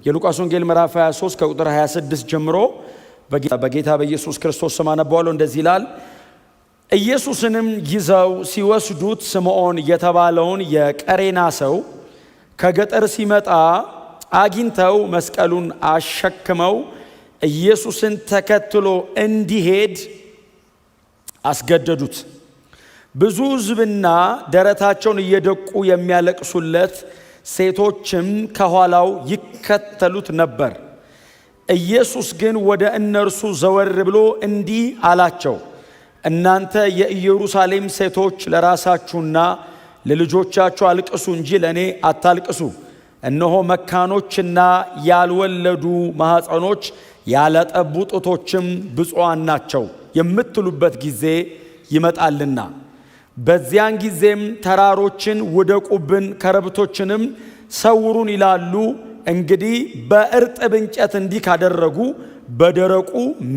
የሉቃስ ወንጌል ምዕራፍ 23 ከቁጥር 26 ጀምሮ በጌታ በኢየሱስ ክርስቶስ ስም አነባዋለሁ። እንደዚህ ይላል። ኢየሱስንም ይዘው ሲወስዱት ስምዖን የተባለውን የቀሬና ሰው ከገጠር ሲመጣ አግኝተው መስቀሉን አሸክመው ኢየሱስን ተከትሎ እንዲሄድ አስገደዱት። ብዙ ሕዝብና ደረታቸውን እየደቁ የሚያለቅሱለት ሴቶችም ከኋላው ይከተሉት ነበር። ኢየሱስ ግን ወደ እነርሱ ዘወር ብሎ እንዲህ አላቸው፣ እናንተ የኢየሩሳሌም ሴቶች ለራሳችሁና ለልጆቻችሁ አልቅሱ እንጂ ለእኔ አታልቅሱ። እነሆ መካኖችና ያልወለዱ ማኅፀኖች ያላጠቡ ጡቶችም ብፁዓን ናቸው የምትሉበት ጊዜ ይመጣልና፣ በዚያን ጊዜም ተራሮችን ውደቁብን፣ ኮረብቶችንም ሰውሩን ይላሉ። እንግዲህ በእርጥብ እንጨት እንዲህ ካደረጉ በደረቁ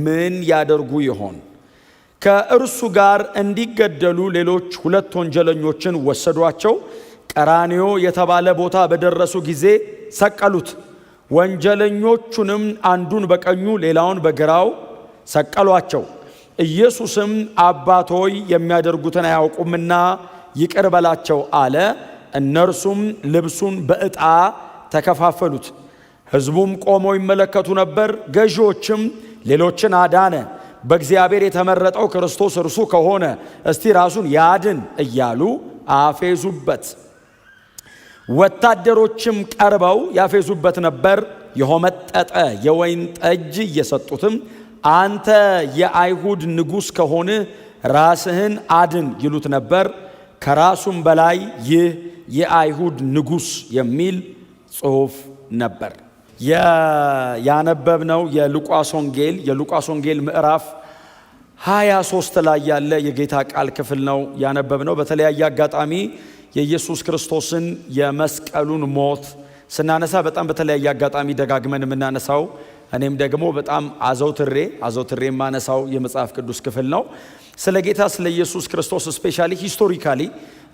ምን ያደርጉ ይሆን? ከእርሱ ጋር እንዲገደሉ ሌሎች 2 ወንጀለኞችን ወሰዷቸው። ቀራንዮ የተባለ ቦታ በደረሱ ጊዜ ሰቀሉት። ወንጀለኞቹንም አንዱን በቀኙ ሌላውን በግራው ሰቀሏቸው። ኢየሱስም አባት ሆይ የሚያደርጉትን አያውቁምና ይቅር በላቸው አለ። እነርሱም ልብሱን በዕጣ ተከፋፈሉት። ሕዝቡም ቆመው ይመለከቱ ነበር። ገዢዎችም ሌሎችን አዳነ፣ በእግዚአብሔር የተመረጠው ክርስቶስ እርሱ ከሆነ እስቲ ራሱን ያድን እያሉ አፌዙበት። ወታደሮችም ቀርበው ያፌዙበት ነበር። የሆመጠጠ የወይን ጠጅ እየሰጡትም አንተ የአይሁድ ንጉሥ ከሆንህ ራስህን አድን ይሉት ነበር። ከራሱም በላይ ይህ የአይሁድ ንጉሥ የሚል ጽሑፍ ነበር። ያነበብነው የሉቃስ ወንጌል ምዕራፍ 23 ላይ ያለ የጌታ ቃል ክፍል ነው ያነበብነው። በተለያየ አጋጣሚ የኢየሱስ ክርስቶስን የመስቀሉን ሞት ስናነሳ በጣም በተለያየ አጋጣሚ ደጋግመን የምናነሳው እኔም ደግሞ በጣም አዘውትሬ የማነሳው የመጽሐፍ ቅዱስ ክፍል ነው። ስለ ጌታ ስለ ኢየሱስ ክርስቶስ ስፔሻሊ ሂስቶሪካሊ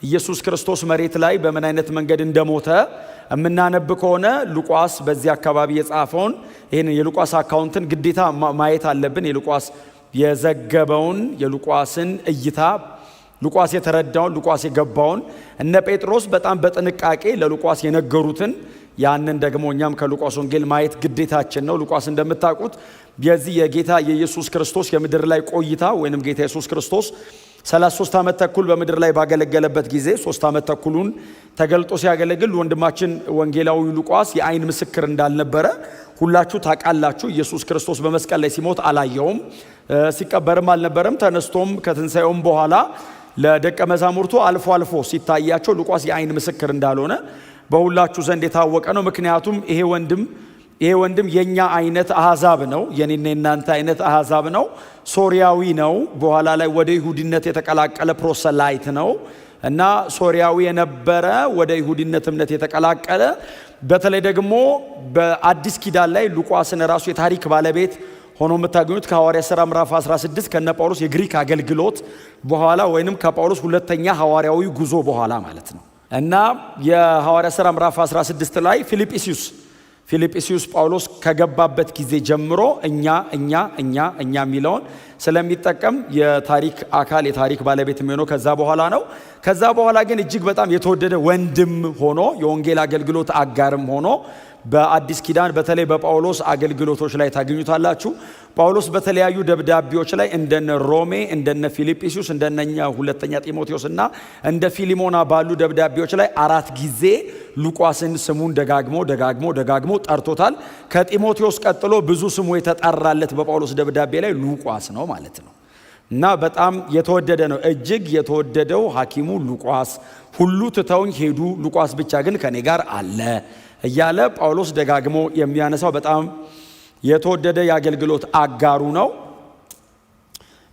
ኢየሱስ ክርስቶስ መሬት ላይ በምን አይነት መንገድ እንደሞተ የምናነብ ከሆነ ሉቃስ በዚህ አካባቢ የጻፈውን ይህንን የሉቃስ አካውንትን ግዴታ ማየት አለብን። የሉቃስ የዘገበውን የሉቃስን እይታ ሉቃስ የተረዳውን ሉቃስ የገባውን እነ ጴጥሮስ በጣም በጥንቃቄ ለሉቃስ የነገሩትን ያንን ደግሞ እኛም ከሉቃስ ወንጌል ማየት ግዴታችን ነው። ሉቃስ እንደምታውቁት የዚህ የጌታ የኢየሱስ ክርስቶስ የምድር ላይ ቆይታ ወይንም ጌታ ኢየሱስ ክርስቶስ 33 ዓመት ተኩል በምድር ላይ ባገለገለበት ጊዜ 3 ዓመት ተኩሉን ተገልጦ ሲያገለግል ወንድማችን ወንጌላዊ ሉቃስ የአይን ምስክር እንዳልነበረ ሁላችሁ ታውቃላችሁ። ኢየሱስ ክርስቶስ በመስቀል ላይ ሲሞት አላየውም፣ ሲቀበርም አልነበረም። ተነስቶም ከትንሣኤውም በኋላ ለደቀ መዛሙርቱ አልፎ አልፎ ሲታያቸው ሉቃስ የአይን ምስክር እንዳልሆነ በሁላችሁ ዘንድ የታወቀ ነው። ምክንያቱም ይሄ ወንድም የኛ አይነት አሕዛብ ነው፣ የኔና የናንተ አይነት አሕዛብ ነው። ሶሪያዊ ነው። በኋላ ላይ ወደ ይሁዲነት የተቀላቀለ ፕሮሰላይት ነው እና ሶሪያዊ የነበረ ወደ ይሁዲነት እምነት የተቀላቀለ በተለይ ደግሞ በአዲስ ኪዳን ላይ ሉቃስን ራሱ የታሪክ ባለቤት ሆኖ የምታገኙት ከሐዋርያ ሥራ ምዕራፍ 16 ከነ ጳውሎስ የግሪክ አገልግሎት በኋላ ወይንም ከጳውሎስ ሁለተኛ ሐዋርያዊ ጉዞ በኋላ ማለት ነው እና የሐዋርያ ሥራ ምዕራፍ 16 ላይ ፊልጵስዩስ ጳውሎስ ከገባበት ጊዜ ጀምሮ እኛ የሚለውን ስለሚጠቀም የታሪክ አካል የታሪክ ባለቤት የሚሆነው ከዛ በኋላ ነው። ከዛ በኋላ ግን እጅግ በጣም የተወደደ ወንድም ሆኖ የወንጌል አገልግሎት አጋርም ሆኖ በአዲስ ኪዳን በተለይ በጳውሎስ አገልግሎቶች ላይ ታገኙታላችሁ። ጳውሎስ በተለያዩ ደብዳቤዎች ላይ እንደነ ሮሜ፣ እንደነ ፊልጵስዩስ፣ እንደነኛ ሁለተኛ ጢሞቴዎስ እና እንደ ፊሊሞና ባሉ ደብዳቤዎች ላይ 4 ጊዜ ሉቃስን ስሙን ደጋግሞ ጠርቶታል። ከጢሞቴዎስ ቀጥሎ ብዙ ስሙ የተጠራለት በጳውሎስ ደብዳቤ ላይ ሉቃስ ነው ማለት ነው እና በጣም የተወደደ ነው። እጅግ የተወደደው ሐኪሙ ሉቃስ፣ ሁሉ ትተውኝ ሄዱ፣ ሉቃስ ብቻ ግን ከኔ ጋር አለ እያለ ጳውሎስ ደጋግሞ የሚያነሳው በጣም የተወደደ የአገልግሎት አጋሩ ነው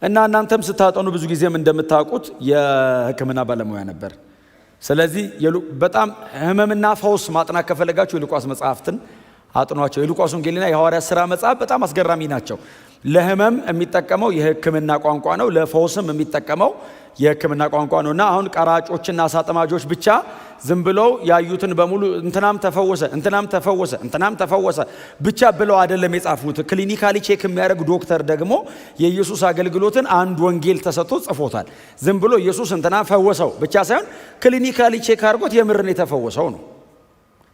እና እናንተም ስታጠኑ ብዙ ጊዜም እንደምታውቁት የሕክምና ባለሙያ ነበር። ስለዚህ በጣም ህመምና ፈውስ ማጥናት ከፈለጋችሁ የሉቃስ መጽሐፍትን አጥኗቸው። የሉቃስ ወንጌልና የሐዋርያት ሥራ መጽሐፍ በጣም አስገራሚ ናቸው። ለህመም የሚጠቀመው የህክምና ቋንቋ ነው። ለፈውስም የሚጠቀመው የህክምና ቋንቋ ነውና አሁን ቀራጮችና አሳጥማጆች ብቻ ዝም ብለው ያዩትን በሙሉ እንትናም ተፈወሰ ብቻ ብለው አይደለም የጻፉት። ክሊኒካሊ ቼክ የሚያደርግ ዶክተር ደግሞ የኢየሱስ አገልግሎትን አንድ ወንጌል ተሰጥቶ ጽፎታል። ዝም ብሎ ኢየሱስ እንትና ፈወሰው ብቻ ሳይሆን ክሊኒካሊ ቼክ አድርጎት የምርን የተፈወሰው ነው።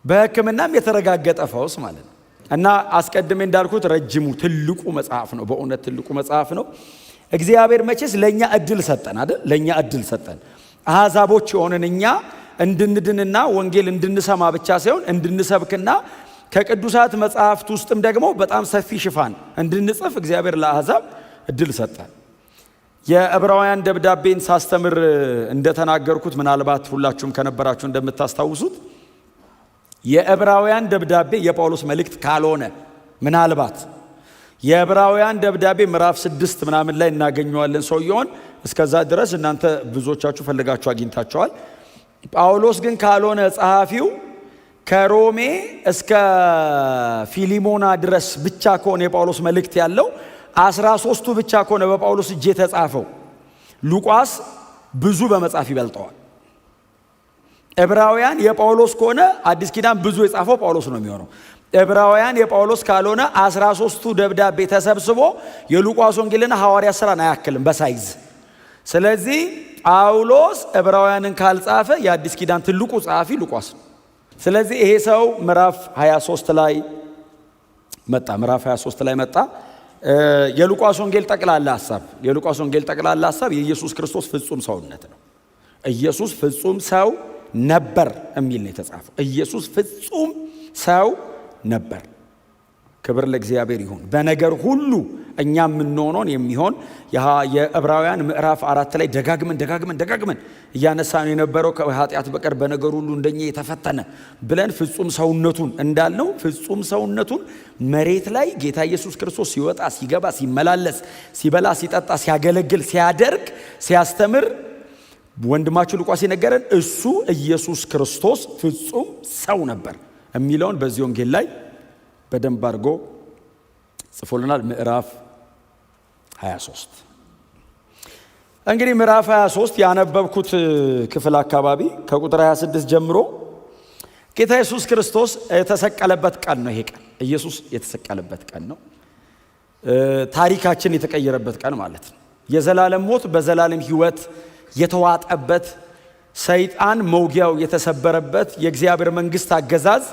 በህክምናም የተረጋገጠ ፈውስ ማለት ነው። እና አስቀድሜ እንዳልኩት ረጅሙ ትልቁ መጽሐፍ ነው። በእውነት ትልቁ መጽሐፍ ነው። እግዚአብሔር መቼስ ለኛ እድል ሰጠን አይደል? ለኛ እድል ሰጠን። አሕዛቦች የሆነን እኛ እንድንድንና ወንጌል እንድንሰማ ብቻ ሳይሆን እንድንሰብክና ከቅዱሳት መጽሐፍት ውስጥም ደግሞ በጣም ሰፊ ሽፋን እንድንጽፍ እግዚአብሔር ለአሕዛብ እድል ሰጠን። የዕብራውያን ደብዳቤን ሳስተምር እንደተናገርኩት ምናልባት ሁላችሁም ከነበራችሁ እንደምታስታውሱት የዕብራውያን ደብዳቤ የጳውሎስ መልእክት ካልሆነ ምናልባት የዕብራውያን ደብዳቤ ምዕራፍ 6 ምናምን ላይ እናገኘዋለን ሰውየውን። እስከዛ ድረስ እናንተ ብዙዎቻችሁ ፈልጋችሁ አግኝታችኋል። ጳውሎስ ግን ካልሆነ ጸሐፊው ከሮሜ እስከ ፊሊሞና ድረስ ብቻ ከሆነ የጳውሎስ መልእክት ያለው 13ቱ ብቻ ከሆነ በጳውሎስ እጅ የተጻፈው ሉቃስ ብዙ በመጻፍ ይበልጠዋል። ዕብራውያን የጳውሎስ ከሆነ አዲስ ኪዳን ብዙ የጻፈው ጳውሎስ ነው የሚሆነው። ዕብራውያን የጳውሎስ ካልሆነ 13ቱ ደብዳቤ ተሰብስቦ የሉቃስ ወንጌልና ሐዋርያት ሥራን አያክልም በሳይዝ። ስለዚህ ጳውሎስ ዕብራውያንን ካልጻፈ የአዲስ ኪዳን ትልቁ ጸሐፊ ሉቃስ። ስለዚህ ይሄ ሰው ምዕራፍ 23 ላይ መጣ። የሉቃስ ወንጌል ጠቅላላ ሐሳብ የኢየሱስ ክርስቶስ ፍጹም ሰውነት ነው። ኢየሱስ ፍጹም ሰው ነበር የሚል ነው የተጻፈው። ኢየሱስ ፍጹም ሰው ነበር። ክብር ለእግዚአብሔር ይሁን። በነገር ሁሉ እኛ የምንሆነውን የሚሆን የዕብራውያን ምዕራፍ 4 ላይ ደጋግመን እያነሳን የነበረው ከኃጢአት በቀር በነገር ሁሉ እንደኛ የተፈተነ ብለን ፍጹም ሰውነቱን እንዳልነው ፍጹም ሰውነቱን መሬት ላይ ጌታ ኢየሱስ ክርስቶስ ሲወጣ ሲገባ ሲመላለስ ሲበላ ሲጠጣ ሲያገለግል ሲያደርግ ሲያስተምር ወንድማችሁ ሉቃስ የነገረን እሱ ኢየሱስ ክርስቶስ ፍጹም ሰው ነበር የሚለውን በዚህ ወንጌል ላይ በደንብ አድርጎ ጽፎልናል። ምዕራፍ 23 እንግዲህ ምዕራፍ 23 ያነበብኩት ክፍል አካባቢ ከቁጥር 26 ጀምሮ ጌታ ኢየሱስ ክርስቶስ የተሰቀለበት ቀን ነው። ይሄ ቀን ኢየሱስ የተሰቀለበት ቀን ነው። ታሪካችን የተቀየረበት ቀን ማለት ነው። የዘላለም ሞት በዘላለም ሕይወት የተዋጠበት፣ ሰይጣን መውጊያው የተሰበረበት፣ የእግዚአብሔር መንግስት አገዛዝ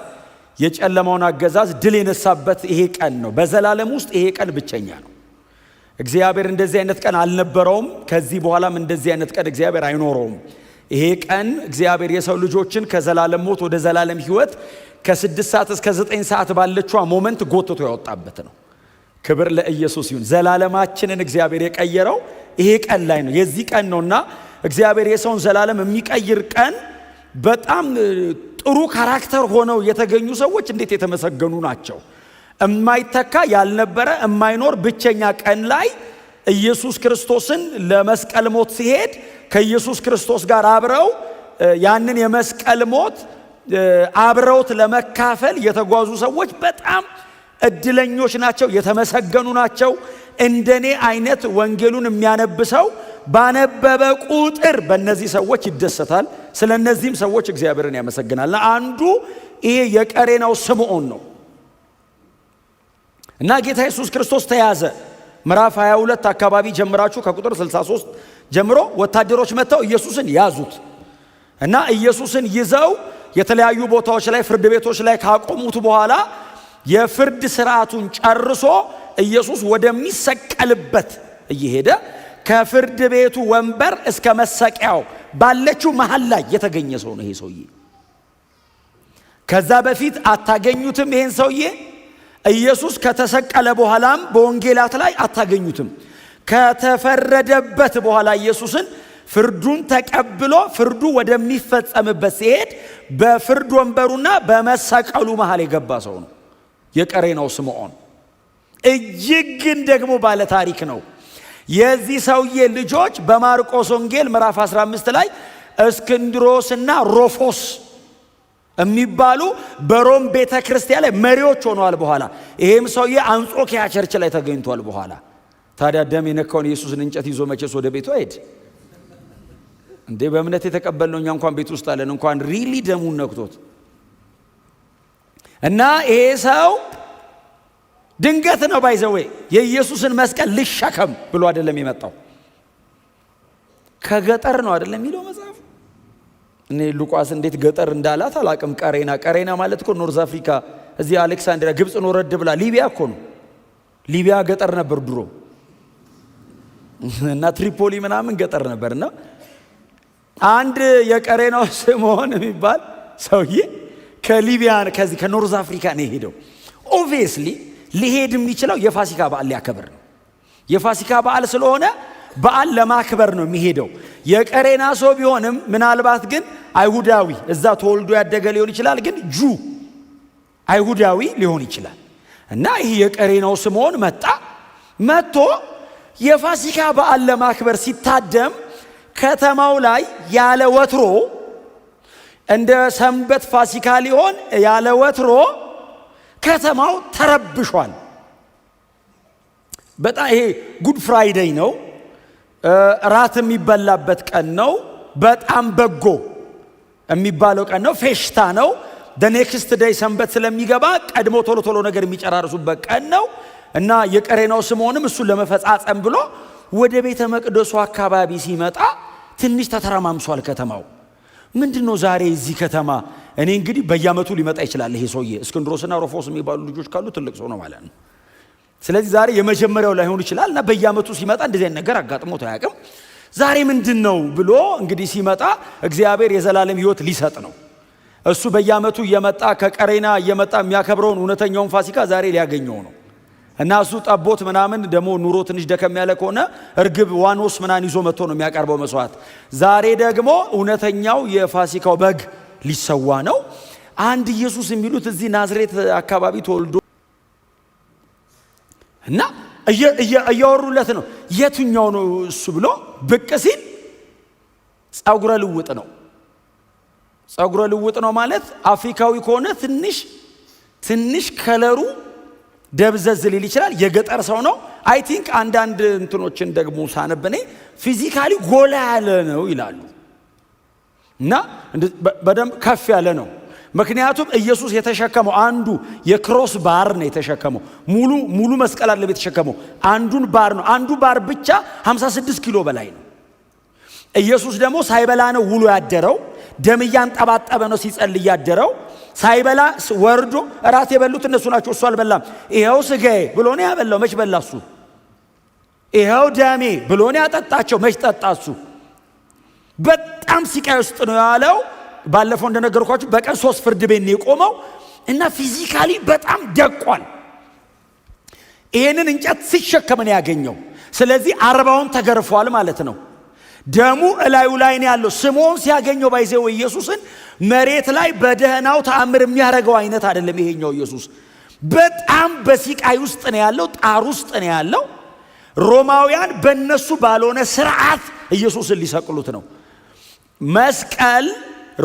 የጨለማውን አገዛዝ ድል የነሳበት ይሄ ቀን ነው። በዘላለም ውስጥ ይሄ ቀን ብቸኛ ነው። እግዚአብሔር እንደዚህ አይነት ቀን አልነበረውም። ከዚህ በኋላም እንደዚህ አይነት ቀን እግዚአብሔር አይኖረውም። ይሄ ቀን እግዚአብሔር የሰው ልጆችን ከዘላለም ሞት ወደ ዘላለም ሕይወት ከ6 ሰዓት እስከ 9 ሰዓት ባለችዋ ሞመንት ጎትቶ ያወጣበት ነው። ክብር ለኢየሱስ ይሁን። ዘላለማችንን እግዚአብሔር የቀየረው ይሄ ቀን ላይ ነው። የዚህ ቀን ነውና እግዚአብሔር የሰውን ዘላለም የሚቀይር ቀን በጣም ጥሩ ካራክተር ሆነው የተገኙ ሰዎች እንዴት የተመሰገኑ ናቸው። የማይተካ ያልነበረ የማይኖር ብቸኛ ቀን ላይ ኢየሱስ ክርስቶስን ለመስቀል ሞት ሲሄድ ከኢየሱስ ክርስቶስ ጋር አብረው ያንን የመስቀል ሞት አብረውት ለመካፈል የተጓዙ ሰዎች በጣም እድለኞች ናቸው፣ የተመሰገኑ ናቸው። እንደኔ አይነት ወንጌሉን የሚያነብሰው ባነበበ ቁጥር በእነዚህ ሰዎች ይደሰታል። ስለ እነዚህም ሰዎች እግዚአብሔርን ያመሰግናል። አንዱ ይሄ የቀሬናው ስምዖን ነው እና ጌታ ኢየሱስ ክርስቶስ ተያዘ። ምዕራፍ 22 አካባቢ ጀምራችሁ ከቁጥር 63 ጀምሮ ወታደሮች መጥተው ኢየሱስን ያዙት እና ኢየሱስን ይዘው የተለያዩ ቦታዎች ላይ ፍርድ ቤቶች ላይ ካቆሙት በኋላ የፍርድ ስርዓቱን ጨርሶ ኢየሱስ ወደሚሰቀልበት እየሄደ ከፍርድ ቤቱ ወንበር እስከ መሰቂያው ባለችው መሃል ላይ የተገኘ ሰው ነው ይሄ ሰውዬ። ከዛ በፊት አታገኙትም ይሄን ሰውዬ። ኢየሱስ ከተሰቀለ በኋላም በወንጌላት ላይ አታገኙትም። ከተፈረደበት በኋላ ኢየሱስን ፍርዱን ተቀብሎ ፍርዱ ወደሚፈጸምበት ሲሄድ በፍርድ ወንበሩና በመሰቀሉ መሃል የገባ ሰው ነው የቀሬናው ስምዖን። እጅግ ግን ደግሞ ባለ ታሪክ ነው። የዚህ ሰውዬ ልጆች በማርቆስ ወንጌል ምዕራፍ 15 ላይ እስክንድሮስና ሮፎስ የሚባሉ በሮም ቤተክርስቲያን ላይ መሪዎች ሆነዋል። በኋላ ይሄም ሰውዬ አንጾኪያ ቸርች ላይ ተገኝቷል። በኋላ ታዲያ ደም የነካውን ኢየሱስን እንጨት ይዞ መቼስ ወደ ቤቱ አይሄድ እንዴ? በእምነት የተቀበልነው እኛ እንኳን ቤት ውስጥ አለን፣ እንኳን ሪሊ ደሙን ነክቶት እና ይሄ ሰው ድንገት ነው ባይዘዌ የኢየሱስን መስቀል ልሸከም ብሎ አይደለም የመጣው። ከገጠር ነው አይደለም የሚለው መጽሐፍ። እኔ ሉቃስ እንዴት ገጠር እንዳላት አላቅም። ቀሬና ማለት እኮ ኖርዝ አፍሪካ እዚህ አሌክሳንድሪያ ግብጽ ነው ረድ ብላ ሊቢያ እኮ ነው። ሊቢያ ገጠር ነበር ድሮ እና ትሪፖሊ ምናምን ገጠር ነበርና አንድ የቀሬናው ስምዖን የሚባል ሰውዬ ከሊቢያ ከዚህ ከኖርዝ አፍሪካ ነው የሄደው። ኦብቪየስሊ ሊሄድ የሚችለው የፋሲካ በዓል ሊያከብር ነው። የፋሲካ በዓል ስለሆነ በዓል ለማክበር ነው የሚሄደው። የቀሬና ሰው ቢሆንም ምናልባት ግን አይሁዳዊ እዛ ተወልዶ ያደገ ሊሆን ይችላል፣ ግን አይሁዳዊ ሊሆን ይችላል። እና ይህ የቀሬናው ስምዖን መጥቶ የፋሲካ በዓል ለማክበር ሲታደም ከተማው ላይ ያለ ወትሮ እንደ ሰንበት ፋሲካ ሊሆን ያለ ወትሮ ከተማው ተረብሿል። በጣም ይሄ ጉድ ፍራይዴይ ነው፣ ራት የሚበላበት ቀን ነው፣ በጣም በጎ የሚባለው ቀን ነው፣ ፌሽታ ነው። ኔክስት ዴይ ሰንበት ስለሚገባ ቀድሞ ቶሎ ነገር የሚጨራርሱበት ቀን ነው። እና የቀሬናው ስምዖንም እሱን ለመፈጻጸም ብሎ ወደ ቤተ መቅደሱ አካባቢ ሲመጣ ትንሽ ተተረማምሷል ከተማው። ምንድነው ዛሬ እዚህ ከተማ? እኔ እንግዲህ በየዓመቱ ሊመጣ ይችላል ይሄ ሰውዬ። እስክንድሮስና ሮፎስ የሚባሉ ልጆች ካሉ ትልቅ ሰው ነው ማለት ነው። ስለዚህ ዛሬ የመጀመሪያው ላይሆን ይችላል እና በየዓመቱ ሲመጣ እንደዚህ አይነት ነገር አጋጥሞት አያውቅም። ዛሬ ምንድነው ብሎ እንግዲህ ሲመጣ እግዚአብሔር የዘላለም ሕይወት ሊሰጥ ነው። እሱ በየዓመቱ እየመጣ ከቀሬና እየመጣ የሚያከብረውን እውነተኛውን ፋሲካ ዛሬ ሊያገኘው ነው። እና እሱ ጠቦት ምናምን ደግሞ ኑሮ ትንሽ ደከም ያለ ከሆነ እርግብ ዋኖስ ምናምን ይዞ መጥቶ ነው የሚያቀርበው መስዋዕት። ዛሬ ደግሞ እውነተኛው የፋሲካው በግ ሊሰዋ ነው። አንድ ኢየሱስ የሚሉት እዚህ ናዝሬት አካባቢ ተወልዶ እና እያወሩለት ነው። የትኛው ነው እሱ ብሎ ብቅ ሲል ጸጉረ ልውጥ ነው። ጸጉረ ልውጥ ነው ማለት አፍሪካዊ ከሆነ ትንሽ ከለሩ ደብዘዝ ሊል ይችላል። የገጠር ሰው ነው። አይ ቲንክ አንዳንድ እንትኖችን ደግሞ ሳነብኔ ፊዚካሊ ጎላ ያለ ነው ይላሉ። እና በደንብ ከፍ ያለ ነው። ምክንያቱም ኢየሱስ የተሸከመው አንዱ የክሮስ ባር ነው የተሸከመው። ሙሉ መስቀል አይደለም የተሸከመው፣ አንዱን ባር ነው። አንዱ ባር ብቻ 56 ኪሎ በላይ ነው። ኢየሱስ ደግሞ ሳይበላ ነው ውሎ ያደረው። ደም እያንጠባጠበ ነው ሲጸልይ ያደረው። ሳይበላ ወርዶ እራት የበሉት እነሱ ናቸው፣ እሱ አልበላም። ይሄው ስጋዬ ብሎ ነው ያበላው፣ መች በላ እሱ? ይሄው ደሜ ብሎ ነው ያጠጣቸው፣ መች ጠጣ እሱ? በጣም ሲቃይ ውስጥ ነው ያለው። ባለፈው እንደነገርኳችሁ በቀን 3 ፍርድ ቤት ነው የቆመው እና ፊዚካሊ በጣም ደቋል። ይሄንን እንጨት ሲሸከም ነው ያገኘው። ስለዚህ 40ውን ተገርፏል ማለት ነው። ደሙ እላዩ ላይ ነው ያለው። ስምዖን ሲያገኘው ባይዘው ኢየሱስን መሬት ላይ በደህናው ተአምር የሚያደርገው አይነት አይደለም። ይሄኛው ኢየሱስ በጣም በሲቃይ ውስጥ ነው ያለው፣ ጣር ውስጥ ነው ያለው። ሮማውያን በእነሱ ባልሆነ ስርዓት ኢየሱስን ሊሰቅሉት ነው። መስቀል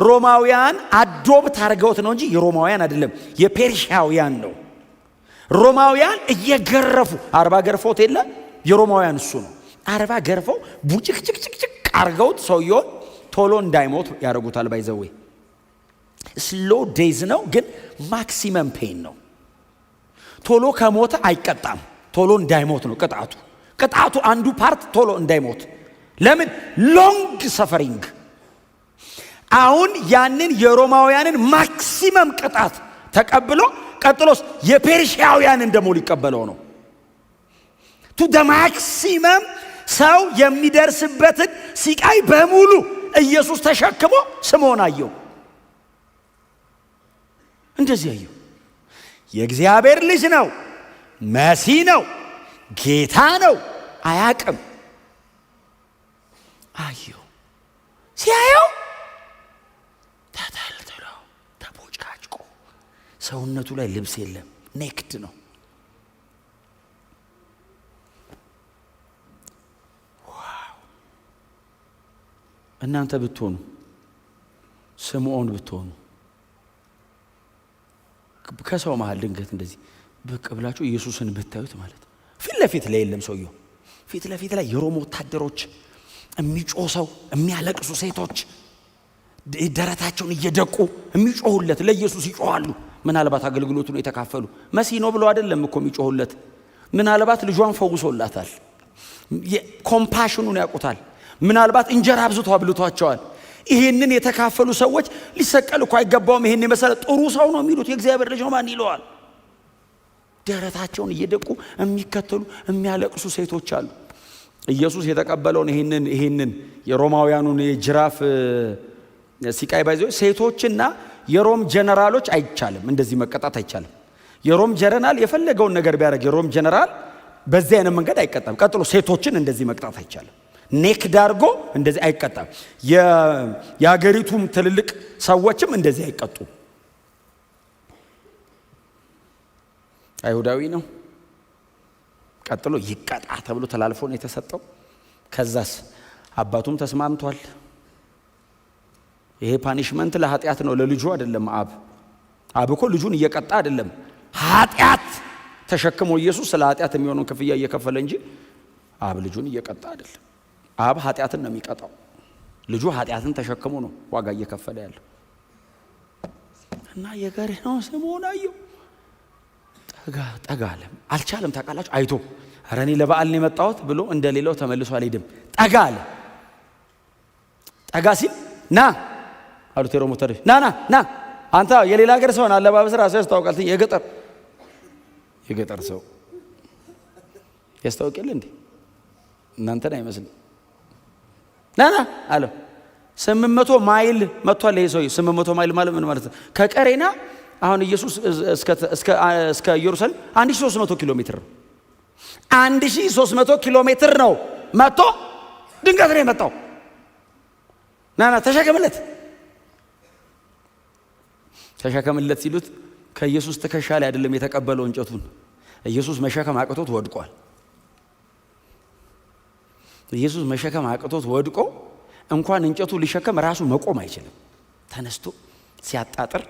ሮማውያን አዶብት አድርገውት ነው እንጂ የሮማውያን አይደለም፣ የፔርሺያውያን ነው። ሮማውያን እየገረፉ 40 ገርፎት የለ የሮማውያን እሱ ነው። 40 ገርፈው ቡጭቅጭቅጭቅ አርገውት ሰውየውን ቶሎ እንዳይሞት ያደርጉታል። ባይዘዌ ስሎ ዴዝ ነው፣ ግን ማክሲመም ፔን ነው። ቶሎ ከሞተ አይቀጣም፣ ቶሎ እንዳይሞት ነው ቅጣቱ አንዱ ፓርት ቶሎ እንዳይሞት። ለምን? ሎንግ ሰፈሪንግ። አሁን ያንን የሮማውያንን ማክሲመም ቅጣት ተቀብሎ ቀጥሎስ የፔርሺያውያንን ደግሞ ሊቀበለው ነው። ቱ ደ ማክሲመም ሰው የሚደርስበትን ሲቃይ በሙሉ ኢየሱስ ተሸክሞ ስምዖን አየው። እንደዚህ አየው። የእግዚአብሔር ልጅ ነው፣ መሲህ ነው፣ ጌታ ነው። አያቅም። አየው። ሲያየው ተተልትሎ ተቦጫጭቆ ሰውነቱ ላይ ልብስ የለም፣ ኔክድ ነው። እናንተ ብትሆኑ፣ ስምዖን ብትሆኑ ከሰው መሃል ድንገት እንደዚህ ብቅ ብላችሁ ኢየሱስን ብታዩት ማለት ፊት ለፊት ላይ የለም ሰውየው። ፊት ለፊት ላይ የሮም ወታደሮች፣ የሚጮሰው የሚያለቅሱ ሴቶች ደረታቸውን እየደቁ የሚጮሁለት ለኢየሱስ ይጮሃሉ። ምናልባት አገልግሎቱን የተካፈሉ መሲህ ነው ብለው አይደለም እኮ የሚጮሁለት። ምናልባት ልጇን ፈውሶላታል። ኮምፓሽኑን ያውቁታል። ምናልባት እንጀራ አብዝቶ አብልቷቸዋል። ይሄንን የተካፈሉ ሰዎች ሊሰቀል እኮ አይገባውም፣ ይሄን የመሰለ ጥሩ ሰው ነው የሚሉት የእግዚአብሔር ልጅ ማን ይለዋል? ደረታቸውን እየደቁ የሚከተሉ የሚያለቅሱ ሴቶች አሉ። ኢየሱስ የተቀበለውን ይሄንን የሮማውያኑን የጅራፍ ሲቃይ ባይዘው ሴቶችና የሮም ጀነራሎች አይቻልም፣ እንደዚህ መቀጣት አይቻልም። የሮም ጀነራል የፈለገውን ነገር ቢያደርግ የሮም ጀነራል በዚህ አይነት መንገድ አይቀጣም። ቀጥሎ ሴቶችን እንደዚህ መቅጣት አይቻልም። ኔክ ዳርጎ እንደዚህ አይቀጣም። የሀገሪቱም ትልልቅ ሰዎችም እንደዚህ አይቀጡም። አይሁዳዊ ነው። ቀጥሎ ይቀጣ ተብሎ ተላልፎ ነው የተሰጠው። ከዛስ አባቱም ተስማምቷል። ይሄ ፓኒሽመንት ለኃጢአት ነው፣ ለልጁ አይደለም። አብ እኮ ልጁን እየቀጣ አይደለም፣ ኃጢአት ተሸክሞ ኢየሱስ ስለ ኃጢአት የሚሆነውን ክፍያ እየከፈለ እንጂ አብ ልጁን እየቀጣ አይደለም። አብ ኃጢአትን ነው የሚቀጣው፣ ልጁ ኃጢአትን ተሸክሞ ነው ዋጋ እየከፈለ ያለው። እና የገሬናው ስምዖን አየው፣ ጠጋ አለ። አልቻለም። ታውቃላችሁ፣ አይቶ ኧረ እኔ ለበዓል ነው የመጣሁት ብሎ እንደሌላው ተመልሶ አልሄድም። ጠጋ አለ። ጠጋ ሲል ና አሉት የሮም ወታደሮች። ና አንተ የሌላ ሀገር ሰው ነህ፣ አለባበስ ራሱ ያስታውቃል። የገጠር ሰው ያስታውቃል እንዴ? እናንተን አይመስልም። ና አለው። 800 ማይል መጥቷል ይሄ ሰው። 800 ማይል ማለት ምን ማለት ነው? ከቀሬና አሁን ኢየሱስ እስከ ኢየሩሳሌም 1300 ኪሎ ሜትር ነው። 1300 ኪሎ ሜትር ነው መጥቶ ድንገት ነው የመጣው። ና ተሸከምለት ሲሉት ከኢየሱስ ትከሻ ላይ አይደለም የተቀበለው እንጨቱን። ኢየሱስ መሸከም አቅቶት ወድቋል። ኢየሱስ መሸከም አቅቶት ወድቆ እንኳን እንጨቱ ሊሸከም ራሱ መቆም አይችልም። ተነስቶ ሲያጣጥር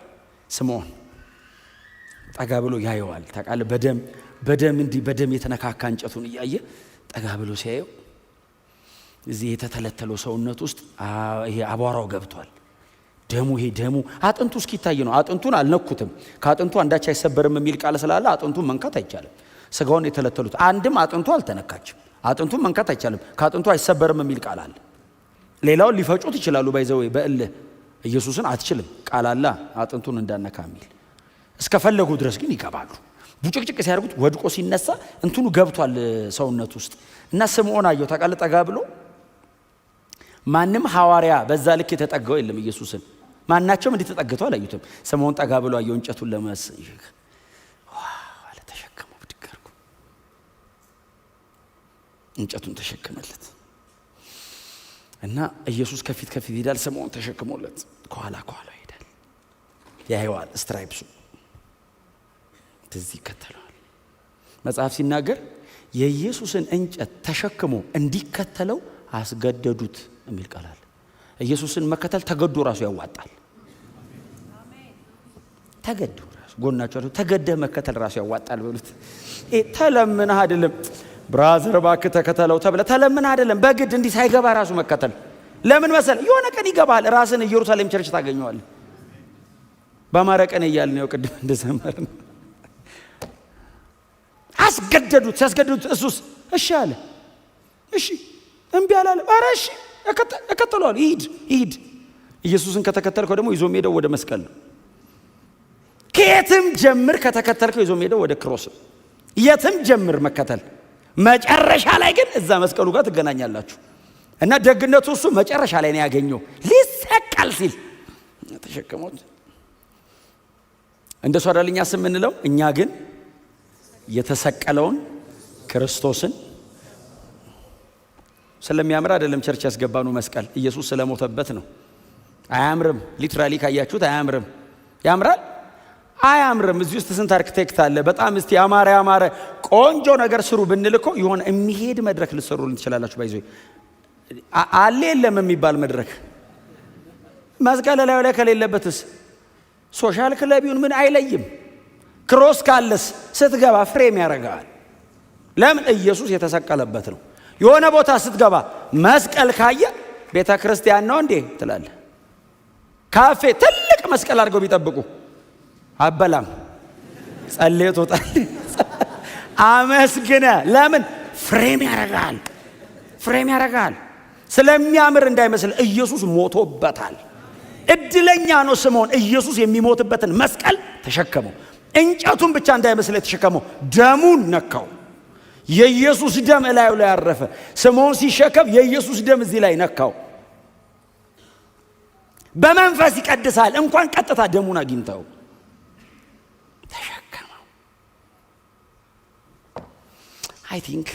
ስምዖን ጠጋ ብሎ ያየዋል። ታውቃለህ፣ በደም የተነካካ እንጨቱን እያየ ጠጋ ብሎ ሲያየው እዚህ የተተለተለው ሰውነት ውስጥ ይሄ አቧራው ገብቷል። ደሙ አጥንቱ እስኪታይ ነው። አጥንቱን አልነኩትም። ከአጥንቱ አንዳች አይሰበርም የሚል ቃል ስላለ አጥንቱን መንካት አይቻልም። ስጋውን የተለተሉት አንድም አጥንቱ አልተነካችም። አጥንቱን መንካት አይቻልም። ከአጥንቱ አይሰበርም የሚል ቃል አለ። ሌላውን ሊፈጩት ይችላሉ። ባይዘው በእልህ ኢየሱስን አትችልም ቃል አለ አጥንቱን እንዳነካ የሚል። እስከፈለጉ ድረስ ግን ይገባሉ። ቡጭቅጭቅ ሲያደርጉት ወድቆ ሲነሳ እንትኑ ገብቷል ሰውነት ውስጥ። እና ስምዖን አየው። ታውቃለህ፣ ጠጋ ብሎ ማንም ሐዋርያ በዛ ልክ የተጠጋው የለም ኢየሱስን። ማናቸውም እንዲህ ተጠግተው አላዩትም። ስምዖን ጠጋ ብሎ አየው። እንጨቱን አለ ተሸከመው። ብድግ አድርጎ እንጨቱን ተሸከመለት እና ኢየሱስ ከፊት ይሄዳል። ስምዖን ተሸክሞለት ከኋላ ይሄዳል። ያየዋል። ስትራይፕሱ እንደዚህ ይከተለዋል። መጽሐፍ ሲናገር የኢየሱስን እንጨት ተሸክሞ እንዲከተለው አስገደዱት የሚል ቃል አለ። ኢየሱስን መከተል ተገዶ ራሱ ያዋጣል። ተገዶ ራሱ ጎናቸው ተገደህ መከተል ራሱ ያዋጣል በሉት። ተለምነህ አይደለም ብራዘር እባክህ ተከተለው ተብለህ ተለምነህ አይደለም፣ በግድ እንዲህ ሳይገባ ራሱ መከተል። ለምን መሰለህ? የሆነ ቀን ይገባል። ራስን ኢየሩሳሌም ቸርች ታገኘዋለህ። በአማረ ቀን እያልን ነው ቅድም እንደዘመርን። አስገደዱት። ሲያስገድዱት እሱስ እሺ አለ። እሺ እምቢ አላለም። ኧረ እሺ እከተለዋለሁ። ይሂድ። ኢየሱስን ከተከተልከው ደግሞ ይዞ ሄደው ወደ መስቀል ነው። ከየትም ጀምር ከተከተልከው ይዞ ሄደው ወደ ክሮስ። የትም ጀምር መከተል፣ መጨረሻ ላይ ግን እዛ መስቀሉ ጋር ትገናኛላችሁ። እና ደግነቱ እሱ መጨረሻ ላይ ነው ያገኘው። ሊሰቀል ሲል ተሸከሙት። እንደሱ አይደለኛ ስም የምንለው እኛ ግን የተሰቀለውን ክርስቶስን ስለሚያምር አይደለም ቸርች ያስገባኑ መስቀል ኢየሱስ ስለሞተበት ነው። አያምርም? ሊትራሊ ካያችሁት አያምርም? ያምራል? አያምርም? እዚህ ውስጥ ስንት አርክቴክት አለ። በጣም እስቲ ያማረ ቆንጆ ነገር ስሩ ብንልኮ የሆነ የሚሄድ መድረክ ልትሰሩልን ትችላላችሁ። ባይዞ አለ የለም የሚባል መድረክ መስቀል ላይ ከሌለበትስ ሶሻል ክለብ ይሁን ምን አይለይም። ክሮስ ካለስ ስትገባ ፍሬም ያደርጋል። ለምን? ኢየሱስ የተሰቀለበት ነው። የሆነ ቦታ ስትገባ መስቀል ካየ ቤተ ክርስቲያን ነው እንዴ ትላለህ። ካፌ ትልቅ መስቀል አድርገው ቢጠብቁ አበላም ጸልይ ተወጣል አመስግነ። ለምን? ፍሬም ያደርጋል። ፍሬም ያደርጋል። ስለሚያምር እንዳይመስል ኢየሱስ ሞቶበታል። እድለኛ ነው ስምዖን ኢየሱስ የሚሞትበትን መስቀል ተሸከመው። እንጨቱን ብቻ እንዳይመስል የተሸከመው ደሙን ነካው። የኢየሱስ ደም እላዩ ላይ ያረፈ። ስምዖን ሲሸከም የኢየሱስ ደም እዚህ ላይ ነካው። በመንፈስ ይቀድሳል። እንኳን ቀጥታ ደሙን አግኝተው ተሸከመው። አይ ቲንክ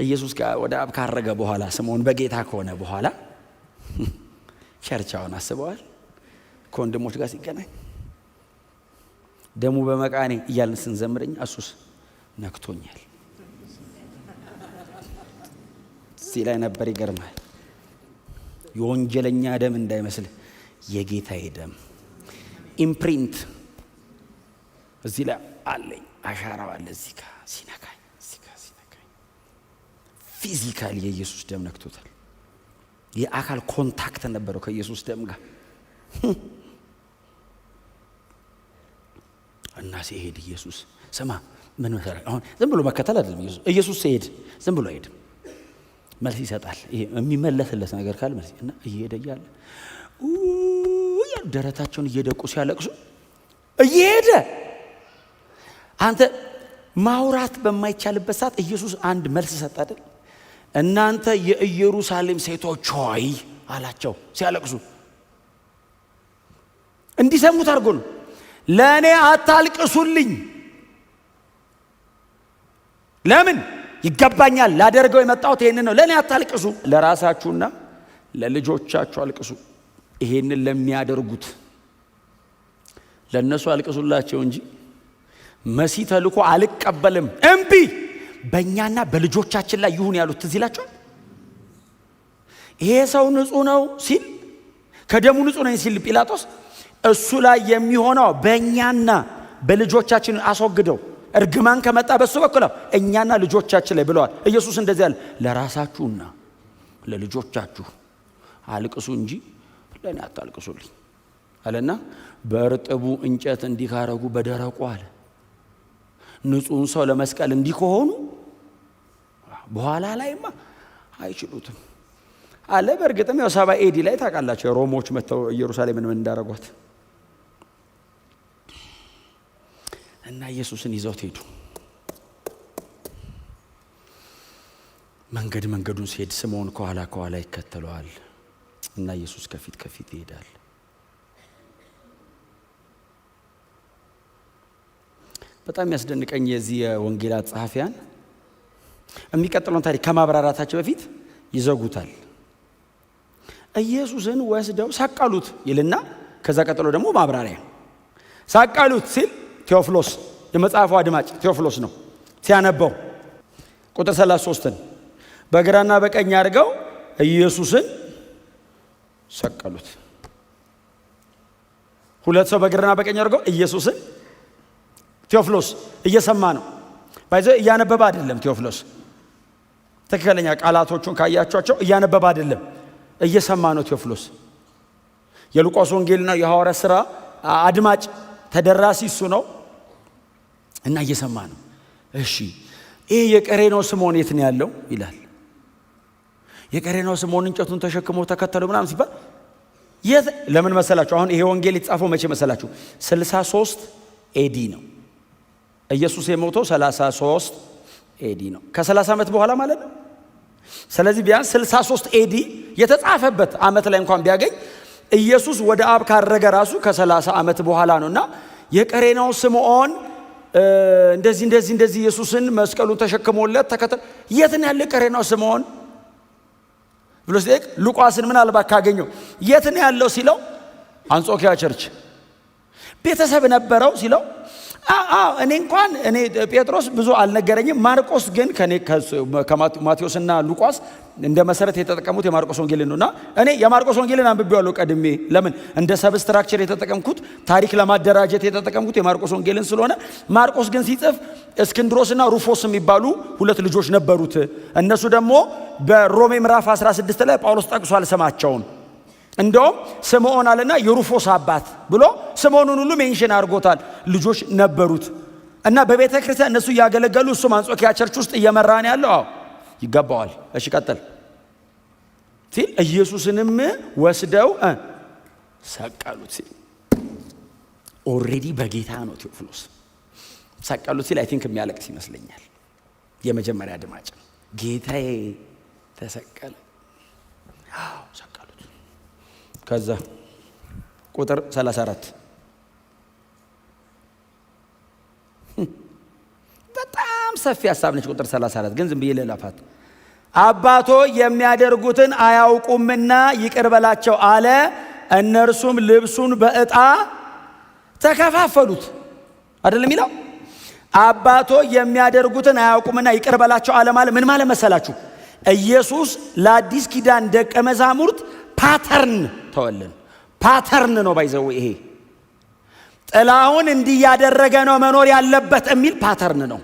ኢየሱስ ወደ አብ ካረገ በኋላ ስምዖን በጌታ ከሆነ በኋላ ቸርቻውን አስበዋል። ከወንድሞች ጋር ሲገናኝ ደሙ በመቃኔ እያልን ስንዘምረኝ እሱስ ነክቶኛል። እዚህ ላይ ነበር። ይገርማል። የወንጀለኛ ደም እንዳይመስል የጌታዬ ደም ኢምፕሪንት እዚህ ላይ አለኝ። አሻራው አለ እዚህ ጋር ሲነካኝ፣ ፊዚካሊ የኢየሱስ ደም ነክቶታል። የአካል ኮንታክት ነበረው ከኢየሱስ ደም ጋር እና ሲሄድ ኢየሱስ ስማ ምን መሰለህ፣ አሁን ዝም ብሎ መከተል አይደለም። ኢየሱስ ሲሄድ ዝም ብሎ አይሄድም፣ መልስ ይሰጣል። ይሄ የሚመለስለት ነገር ካለ መልስ እና እየሄደ እያለ ደረታቸውን እየደቁ ሲያለቅሱ እየሄደ አንተ ማውራት በማይቻልበት ሰዓት ኢየሱስ አንድ መልስ ሰጠ አይደል? እናንተ የኢየሩሳሌም ሴቶች ሆይ አላቸው ሲያለቅሱ። እንዲሰሙት አድርጎ ነው። ለእኔ አታልቅሱልኝ። ለምን? ይገባኛል ላደርገው የመጣሁት ይሄንን ነው። ለእኔ አታልቅሱ፣ ለራሳችሁና ለልጆቻችሁ አልቅሱ። ይሄንን ለሚያደርጉት ለነሱ አልቅሱላቸው እንጂ መሲህ ተልኮ አልቀበልም እምቢ በእኛና በልጆቻችን ላይ ይሁን ያሉት ትዝ ይላችኋል። ይሄ ሰው ንጹህ ነው ሲል ከደሙ ንጹህ ነኝ ሲል ጲላጦስ እሱ ላይ የሚሆነው በእኛና በልጆቻችን አስወግደው እርግማን ከመጣ በሱ በኩል እኛና ልጆቻችን ላይ ብለዋል። ኢየሱስ እንደዚህ ያለ ለራሳችሁና ለልጆቻችሁ አልቅሱ እንጂ ለእኔ አታልቅሱልኝ አለና በእርጥቡ እንጨት እንዲካረጉ በደረቁ አለ። ንጹህን ሰው ለመስቀል እንዲሆኑ በኋላ ላይማ አይችሉትም አለ። በእርግጥም ያው 70 ኤዲ ላይ ታውቃላችሁ ሮሞች መተው ኢየሩሳሌምን ምን እንዳረጓት እና ኢየሱስን ይዘውት ሄዱ። መንገዱን ሲሄድ ስምዖን ከኋላ ይከተለዋል እና ኢየሱስ ከፊት ይሄዳል። በጣም ያስደንቀኝ የዚህ የወንጌላት ጸሐፊያን የሚቀጥለውን ታሪክ ከማብራራታቸው በፊት ይዘጉታል። ኢየሱስን ወስደው ሰቀሉት ይልና ከዛ ቀጥሎ ደግሞ ማብራሪያ ሰቀሉት ሲል ቴዎፍሎስ የመጽሐፉ አድማጭ ቴዎፍሎስ ነው ሲያነበው ቁጥር 33ን በግራና በቀኝ አድርገው ኢየሱስን ሰቀሉት። ሁለት ሰው በግራና በቀኝ አድርገው ኢየሱስን ቴዎፍሎስ እየሰማ ነው ባይዘ እያነበበ አይደለም። ቴዎፍሎስ ትክክለኛ ቃላቶቹን ካያቸዋቸው እያነበበ አይደለም እየሰማ ነው። ቴዎፍሎስ የሉቃስ ወንጌልና የሐዋርያት ሥራ አድማጭ ተደራሲ እሱ ነው እና እየሰማ ነው። እሺ ይሄ የቀሬናው ስምዖን የት ነው ያለው ይላል። የቀሬናው ስምዖን እንጨቱን ተሸክሞ ተከተለው ምናምን ሲባል የት ለምን መሰላችሁ? አሁን ይሄ ወንጌል የተጻፈው መቼ መሰላችሁ? 63 ኤዲ ነው። ኢየሱስ የሞተው 33 ኤዲ ነው። ከ30 ዓመት በኋላ ማለት ነው። ስለዚህ ቢያንስ 63 ኤዲ የተጻፈበት ዓመት ላይ እንኳን ቢያገኝ ኢየሱስ ወደ አብ ካረገ ራሱ ከ30 ዓመት በኋላ ነውና የቀሬናው ስምዖን እንደዚህ ኢየሱስን መስቀሉን ተሸክሞለት ተከተለ። የት ነው ያለው ቀሬናው ስምዖን ብሎ ሲጠይቅ ሉቃስን ምናልባት ካገኘው የት ነው ያለው ሲለው አንጾኪያ ቸርች ቤተሰብ ነበረው ሲለው እኔ እንኳን ጴጥሮስ ብዙ አልነገረኝም። ማርቆስ ግን ከማቴዎስና ሉቃስ እንደ መሰረት የተጠቀሙት የማርቆስ ወንጌልን ነውና እኔ የማርቆስ ወንጌልን አንብቤዋለሁ ቀድሜ። ለምን እንደ ሰብስትራክቸር የተጠቀምኩት ታሪክ ለማደራጀት የተጠቀምኩት የማርቆስ ወንጌልን ስለሆነ፣ ማርቆስ ግን ሲጽፍ እስክንድሮስና ሩፎስ የሚባሉ ሁለት ልጆች ነበሩት። እነሱ ደግሞ በሮሜ ምዕራፍ 16 ላይ ጳውሎስ ጠቅሷል ስማቸውን። እንደውም ስምዖን አለና የሩፎስ አባት ብሎ ስምዖንን ሁሉ ሜንሽን አድርጎታል። ልጆች ነበሩት እና በቤተ ክርስቲያን እነሱ እያገለገሉ እሱም አንጾኪያ ቸርች ውስጥ እየመራን ያለው ይገባዋል። እሺ ቀጥል ሲል ኢየሱስንም ወስደው ሰቀሉት ሲል ኦልሬዲ በጌታ ነው ቴዎፍሎስ። ሰቀሉት ሲል አይ ቲንክ የሚያለቅስ ይመስለኛል። የመጀመሪያ አድማጭ ጌታዬ ተሰቀለ። ሰቀሉት። ከዛ ቁጥር 34 በጣም ሰፊ ሐሳብ ነች። ቁጥር 34 ግን ዝም ብዬ ልለፋት። አባቶ የሚያደርጉትን አያውቁምና ይቅር በላቸው አለ። እነርሱም ልብሱን በዕጣ ተከፋፈሉት። አይደለም የሚለው አባቶ የሚያደርጉትን አያውቁምና ይቅር በላቸው አለ ማለት ምን ማለት መሰላችሁ? ኢየሱስ ለአዲስ ኪዳን ደቀ መዛሙርት ፓተርን ተወልን። ፓተርን ነው ባይዘው። ይሄ ጥላሁን እንዲያደረገ ነው መኖር ያለበት የሚል ፓተርን ነው።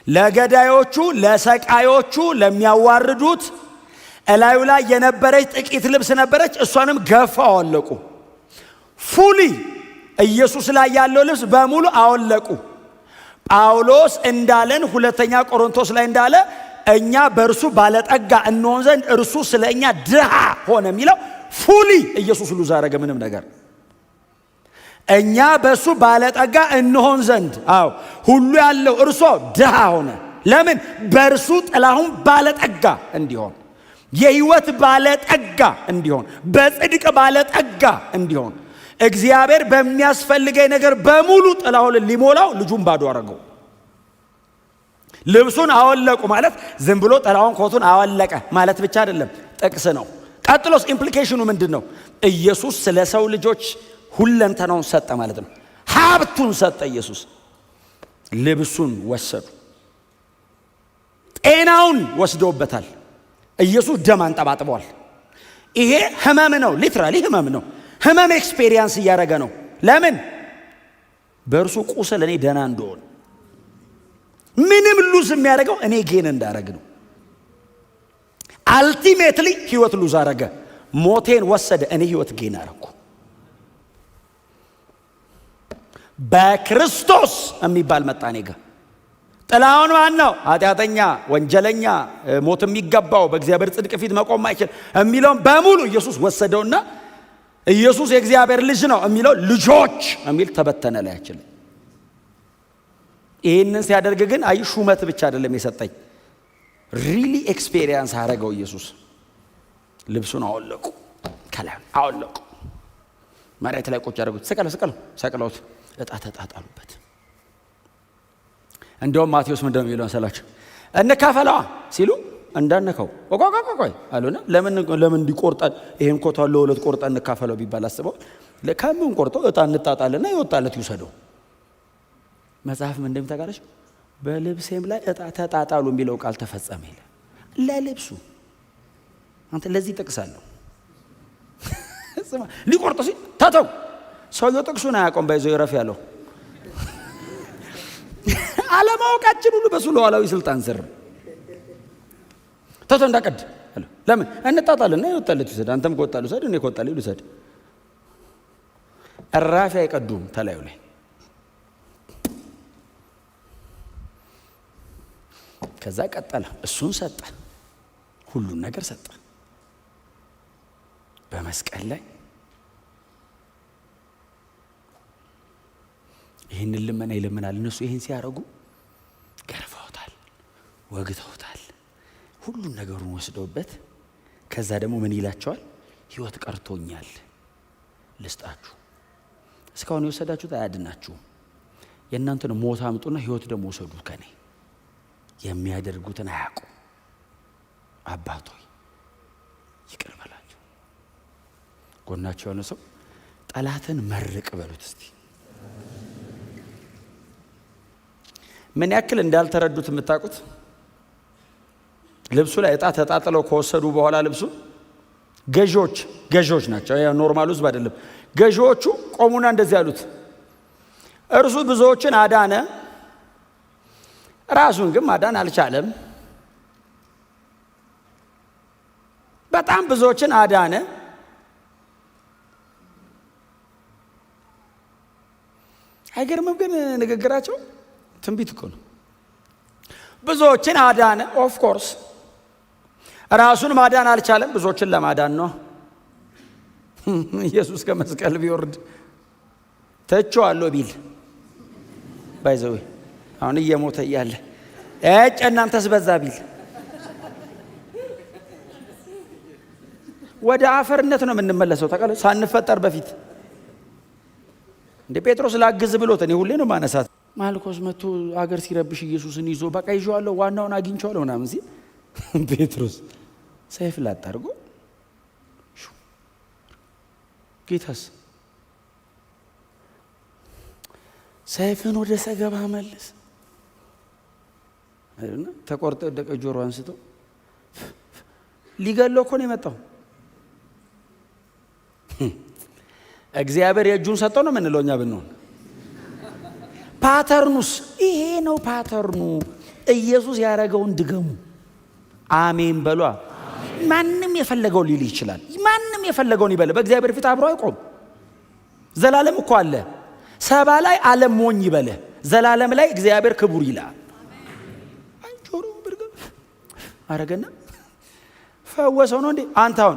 ለገዳዮቹ፣ ለሰቃዮቹ፣ ለሚያዋርዱት እላዩ ላይ የነበረች ጥቂት ልብስ ነበረች፣ እሷንም ገፋው አወለቁ። ፉሊ ኢየሱስ ላይ ያለው ልብስ በሙሉ አወለቁ። ጳውሎስ እንዳለን ሁለተኛ ቆሮንቶስ ላይ እንዳለ እኛ በእርሱ ባለጠጋ እንሆን ዘንድ እርሱ ስለ እኛ ድሃ ሆነ የሚለው ፉሊ ኢየሱስ ሉዝ አረገ ምንም ነገር። እኛ በእሱ ባለጠጋ እንሆን ዘንድ ሁሉ ያለው እርሱ ድሃ ሆነ። ለምን? በእርሱ ጥላሁን ባለጠጋ እንዲሆን፣ የህይወት ባለጠጋ እንዲሆን፣ በጽድቅ ባለጠጋ እንዲሆን፣ እግዚአብሔር በሚያስፈልገኝ ነገር በሙሉ ጥላሁን ሊሞላው ልጁን ባዶ አረገው። ልብሱን አወለቁ ማለት ዝም ብሎ ጥላሁን ኮቱን አወለቀ ማለት ብቻ አይደለም፣ ጥቅስ ነው። ቀጥሎስ ኢምፕሊኬሽኑ ምንድን ነው? ኢየሱስ ስለ ሰው ልጆች ሁለንተናውን ሰጠ ማለት ነው። ሀብቱን ሰጠ ኢየሱስ። ልብሱን ወሰዱ፣ ጤናውን ወስደውበታል። ኢየሱስ ደም አንጠባጥበዋል። ይሄ ህመም ነው፣ ሊትራሊ ህመም ነው። ህመም ኤክስፔሪየንስ እያደረገ ነው። ለምን? በእርሱ ቁስል እኔ ደህና እንደሆን። ምንም ሉዝ የሚያደርገው እኔ ጌን እንዳረግ ነው። አልቲሜትሊ ህይወት ሉዝ አረገ። ሞቴን ወሰደ፣ እኔ ህይወት ጌን አረኩ። በክርስቶስ የሚባል መጣ እኔ ጋር። ጥላሁን ማን ነው? ኃጢአተኛ፣ ወንጀለኛ፣ ሞት የሚገባው በእግዚአብሔር ጽድቅ ፊት መቆም አይችል የሚለውን በሙሉ ኢየሱስ ወሰደውና ኢየሱስ የእግዚአብሔር ልጅ ነው የሚለው ልጆች የሚል ተበተነ ላያችን። ይህንን ሲያደርግ ግን አይ ሹመት ብቻ አይደለም የሰጠኝ፣ ሪሊ ኤክስፔሪየንስ አረገው ኢየሱስ። ልብሱን አወለቁ፣ ከላይ አወለቁ፣ መሬት ላይ ቁጭ ያደረጉት፣ ሰቀለውት፣ እጣ ተጣጣሉበት። እንደውም ማቴዎስ ምንድነው የሚለው መሰላችሁ? እንካፈለዋ ሲሉ እንዳነከው ቆቆቆቆይ አሉና ለምን እንዲቆርጣል ይሄን ኮታው ለሁለት ቆርጣ እንካፈለው ቢባል አስበው ለካምን ቆርጠው እጣ እንጣጣልና ይወጣለት ይውሰደው። መጽሐፍ ምን እንደምታውቃለሽ? በልብሴም ላይ እጣ ተጣጣሉ የሚለው ቃል ተፈጸመ ይላል። ለልብሱ አንተ ለዚህ ጠቅሳለሁ ሊቆርጥ ሲል ታተው ሰውየው ጥቅሱን አያውቀውም። ባይዘው ይረፍ ያለው አለማወቃችን ሁሉ በሱ ለዋላዊ ስልጣን ስር ታተው እንዳቀድ አለ። ለምን እንጣጣልና ይወጣለት ይሰድ። አንተም ከወጣሉ ሰድ እኔ ከወጣለሁ ልሰድ። እራፊ አይቀዱም ተላዩ ላይ። ከዛ ቀጠለ። እሱን ሰጠ፣ ሁሉን ነገር ሰጠ። በመስቀል ላይ ይህንን ልመና ይለምናል። እነሱ ይህን ሲያደርጉ ገርፈውታል፣ ወግተውታል፣ ሁሉን ነገሩን ወስደውበት። ከዛ ደግሞ ምን ይላቸዋል? ህይወት ቀርቶኛል ልስጣችሁ። እስካሁን የወሰዳችሁት አያድናችሁም። የእናንተን ሞት አምጡና ህይወት ደግሞ ወሰዱ ከኔ። የሚያደርጉትን አያውቁ። አባት ሆይ ይቅር በላቸው። ጎናቸው የሆነ ሰው ጠላትን መርቅ በሉት እስቲ። ምን ያክል እንዳልተረዱት የምታውቁት ልብሱ ላይ እጣ ተጣጥለው ከወሰዱ በኋላ ልብሱ ገዢዎች ናቸው። ያ ኖርማል ህዝብ አይደለም። ገዢዎቹ ቆሙና እንደዚህ ያሉት እርሱ ብዙዎችን አዳነ፣ ራሱን ግን ማዳን አልቻለም። በጣም ብዙዎችን አዳነ፣ አይገርምም? ግን ንግግራቸው ትንቢት እኮ ነው። ብዙዎችን አዳነ፣ ኦፍ ኮርስ ራሱን ማዳን አልቻለም። ብዙዎችን ለማዳን ነው። ኢየሱስ ከመስቀል ቢወርድ ተቸዋለሁ ቢል ባይዘው አሁን እየሞተ እያለ እናንተስ በዛ ቢል ወደ አፈርነት ነው የምንመለሰው። ተቀለ ሳንፈጠር በፊት እንደ ጴጥሮስ ላግዝ ብሎት እኔ ሁሌ ነው ማነሳት። ማልኮስ መጥቶ አገር ሲረብሽ ኢየሱስን ይዞ በቃ ይዤዋለሁ ዋናውን አግኝቼዋለሁ ምናምን ሲል ጴጥሮስ ሰይፍ ላጣርጎ ጌታስ ሰይፍን ወደ ሰገባ መልስ አይደል? ተቆርጦ ደቀ ጆሮ አንስቶ ሊገለው እኮ ነው የመጣው። እግዚአብሔር የእጁን ሰጠው ነው የምንለው እኛ ብንሆን። ፓተርኑስ ይሄ ነው ፓተርኑ። ኢየሱስ ያደረገውን ድገሙ። አሜን በሏ። ማንም የፈለገው ሊል ይችላል። ማንም የፈለገውን ይበል። በእግዚአብሔር ፊት አብሮ አይቆም። ዘላለም እኮ አለ። ሰባ ላይ ዓለም ሞኝ ይበለ፣ ዘላለም ላይ እግዚአብሔር ክቡር ይላል። አንጆሮ ብርገ አረገና ፈወሰው ነው እንዴ? አንተ አሁን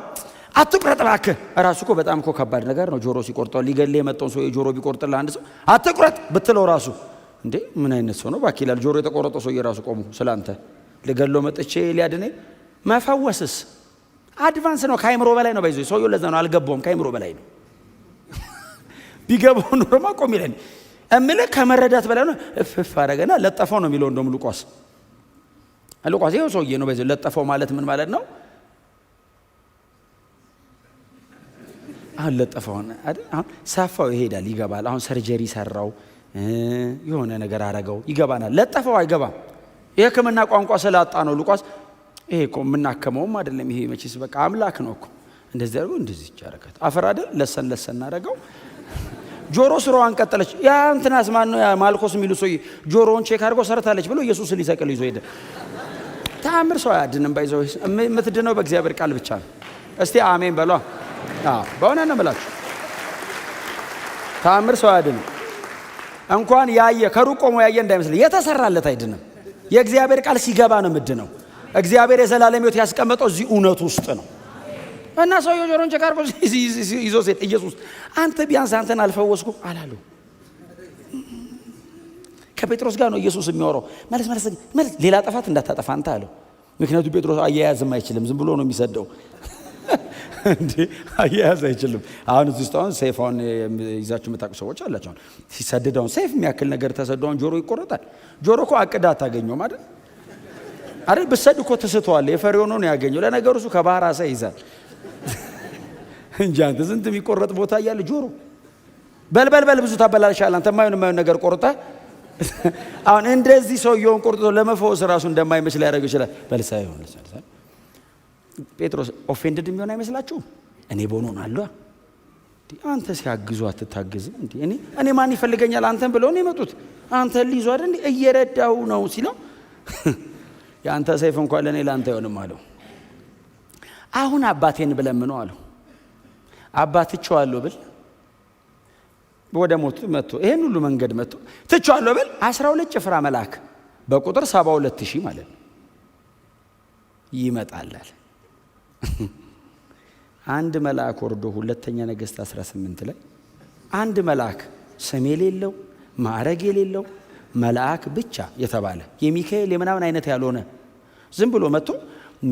አትቁረጥ እባክህ። ራሱ እኮ በጣም እኮ ከባድ ነገር ነው። ጆሮ ሲቆርጠው ሊገል የመጣውን ሰው የጆሮ ቢቆርጥልህ አንድ ሰው አትቁረጥ ብትለው ራሱ እንዴ ምን አይነት ሰው ነው እባክህ ይላል። ጆሮ የተቆረጠው ሰው የራሱ ቆሙ ስላንተ ልገለው መጥቼ ሊያድነኝ። መፈወስስ አድቫንስ ነው፣ ከአይምሮ በላይ ነው። ባይዞ ሰውየው ለዛ ነው አልገባውም፣ ከአይምሮ በላይ ነው። ቢገባው ኖርማ ቆም ይላል። እምልህ ከመረዳት በላይ ነው። እፍፍ አደረገና ለጠፈው ነው የሚለው። እንደውም ሉቃስ ይኸው ሰውዬ ነው። ባይዞ ለጠፈው ማለት ምን ማለት ነው? አሁን ለጠፈው አይደል? አሁን ሳፋው ይሄዳል ይገባል። አሁን ሰርጀሪ ሰራው የሆነ ነገር አረገው ይገባናል። ለጠፈው አይገባም። የሕክምና ቋንቋ ስላጣ ነው ሉቃስ። ይሄ እኮ የምናከመውም አይደለም። ይሄ መቼስ በቃ አምላክ ነው እኮ እንደዚህ አድርጎ እንደዚህ ይቻረከት አፈር አይደል? ለሰን አረገው። ጆሮ ስራዋን ቀጠለች። ያ እንትናስ ማን ነው? ያ ማልኮስ የሚሉ ሰው ጆሮውን ቼክ አድርጎ ሰርታለች ብሎ ኢየሱስን ሊሰቅል ይዞ ሄደ። ተአምር ሰው አያድንም። ባይዘው የምትድነው በእግዚአብሔር ቃል ብቻ ነው። እስቲ አሜን በሏ። በእውነት ነው የምላችሁ። ተአምር ሰው አያድንም። እንኳን ያየ ከሩቅ ቆሞ ያየ እንዳይመስል የተሰራለት አይድንም። የእግዚአብሔር ቃል ሲገባ ነው ምድነው። እግዚአብሔር የዘላለም ሕይወት ያስቀመጠው እዚህ እውነት ውስጥ ነው። እና ሰውየው ጆሮን ቼክ አድርጎ ይዞ ሴት ኢየሱስ አንተ ቢያንስ አንተን አልፈወስኩ አላሉ። ከጴጥሮስ ጋር ነው ኢየሱስ የሚያወራው። መለስ ሌላ ጥፋት እንዳታጠፋ አንተ አለው። ምክንያቱም ጴጥሮስ አያያዝም አይችልም፣ ዝም ብሎ ነው የሚሰደው እንዴ አያያዝ አይችልም። አሁን እዚህ ውስጥ አሁን ሰይፋውን ይዛችሁ የምታውቁ ሰዎች አላችሁ። አሁን ሲሰደዳውን ሰይፍ የሚያክል ነገር ተሰደውን ጆሮ ይቆረጣል። ጆሮ እኮ አቅዳ አታገኘውም አይደል? ብሰድ እኮ ተስተዋል። የፈሪው ነው ያገኘው። ለነገሩ እሱ ከባህር አሳ ይዛል እንጂ አንተ ስንት የሚቆረጥ ቦታ እያለ ጆሮ በልበልበል ብዙ ታበላሻለህ አንተ። የማይሆን ነገር ቆርጣ አሁን እንደዚህ ሰውየውን ቆርጦ ለመፈወስ ራሱ እንደማይመስል ያደርገው ይችላል። በልሳ ይሆን ጴጥሮስ ኦፌንድድ የሚሆን አይመስላችሁም? እኔ በሆነ አለ አንተ ሲያግዙ አትታግዝም እንዴ? እኔ ማን ይፈልገኛል አንተን ብለው ነው የመጡት። አንተ ሊይዙ አይደል እንዴ? እየረዳው ነው ሲለው ያንተ ሰይፍ እንኳን ለኔ ላንተ አይሆንም አለው። አሁን አባቴን ብለምነው አለው። አባት ትቼዋለሁ ብል ወደ ሞት መጥቶ ይሄን ሁሉ መንገድ መጥቶ ትቼዋለሁ ብል 12 ጭፍራ መልአክ በቁጥር 72000 ማለት ነው ይመጣላል። አንድ መልአክ ወርዶ ሁለተኛ ነገሥት 18 ላይ አንድ መልአክ ስም የሌለው ማዕረግ የሌለው መልአክ ብቻ የተባለ የሚካኤል የምናምን አይነት ያልሆነ ዝም ብሎ መጥቶ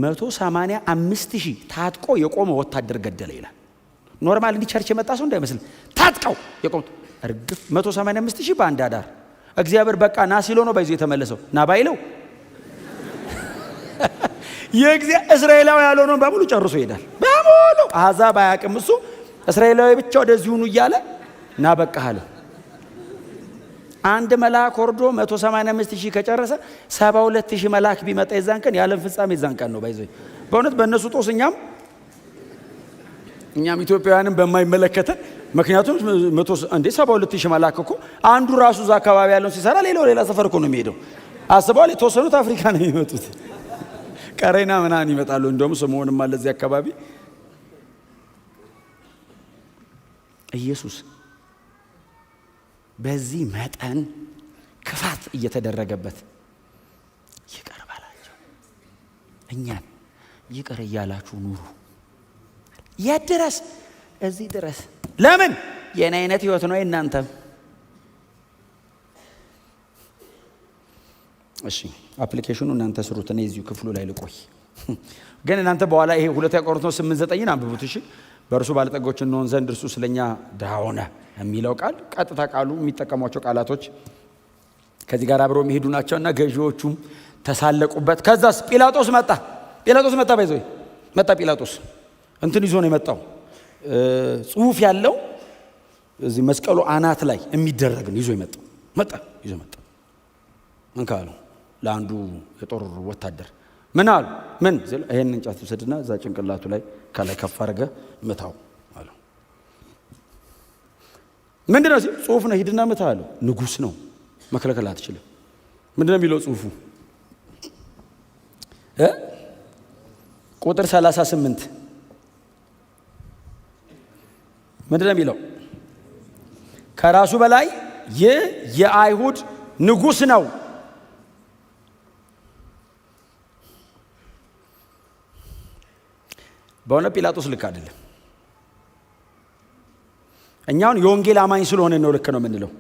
185,000 ታጥቆ የቆመ ወታደር ገደለ ይላል። ኖርማል እንዲህ ቸርች የመጣ ሰው እንዳይመስል ታጥቀው የቆሙት እርግፍ 185,000 በአንድ አዳር። እግዚአብሔር በቃ ና ሲሎ ነው ባይዞ የተመለሰው። ና ባይለው እስራኤላዊ ያልሆነውን በሙሉ ጨርሶ ይሄዳል። በሙሉ አሕዛብ አያውቅም እሱ። እስራኤላዊ ብቻ ወደዚህ ሁኑ እያለ ና በቃ አለው። አንድ መልአክ ወርዶ 185,000 ከጨረሰ 72,000 መልአክ ቢመጣ የዛን ቀን የዓለም ፍጻሜ የዛን ቀን ነው። ባይዘይ በእውነት በእነሱ ጦስ እኛም ኢትዮጵያውያንን በማይመለከተን ምክንያቱም 72,000 መልአክ እኮ አንዱ ራሱ እዛ አካባቢ ያለውን ሲሰራ ሌላ ሰፈር እኮ ነው የሚሄደው። አስበዋል። የተወሰኑት አፍሪካ ነው የሚመጡት፣ ቀሬና ምናምን ይመጣሉ። እንደውም ስምዖንም አለ እዚህ አካባቢ። ኢየሱስ በዚህ መጠን ክፋት እየተደረገበት ይቅር በላቸው፣ እኛን ይቅር እያላችሁ ኑሩ። የት ድረስ? እዚህ ድረስ። ለምን? የኔ አይነት ህይወት ነው የእናንተም። እሺ አፕሊኬሽኑ እናንተ ስሩት፣ እኔ እዚሁ ክፍሉ ላይ ልቆይ። ግን እናንተ በኋላ ይሄ 2 ቆሮንቶስ 8:9 አንብቡት። እሺ በእርሱ ባለጠጎች እንሆን ዘንድ እርሱ ስለኛ ድሃ ሆነ የሚለው ቃል ቀጥታ ቃሉ የሚጠቀሟቸው ቃላቶች ከዚህ ጋር አብረው የሚሄዱ ናቸውና ገዢዎቹም ተሳለቁበት። ከዛስ ጲላጦስ መጣ። ባይዘይ መጣ። ጲላጦስ እንትን ይዞ ነው የመጣው፣ ጽሑፍ ያለው እዚህ መስቀሉ አናት ላይ የሚደረግ ነው ይዞ መጣ። እንካሉ ለአንዱ የጦር ወታደር ምን አሉ? ምን ይሄን እንጨት ውሰድና እዛ ጭንቅላቱ ላይ ከላይ ከፍ አድርገህ ምታው አለው። ምንድነው? ጽሑፍ ነው፣ ሂድና ምታ አለው። ንጉሥ ነው፣ መከለከል አትችልም። ምንድነው የሚለው ጽሑፉ? ቁጥር 38 ምንድነው የሚለው? ከራሱ በላይ ይህ የአይሁድ ንጉሥ ነው። በእውነ ጲላጦስ ልክ አይደለም። እኛውን የወንጌል አማኝ ስለሆነ ነው ልክ ነው የምንለው።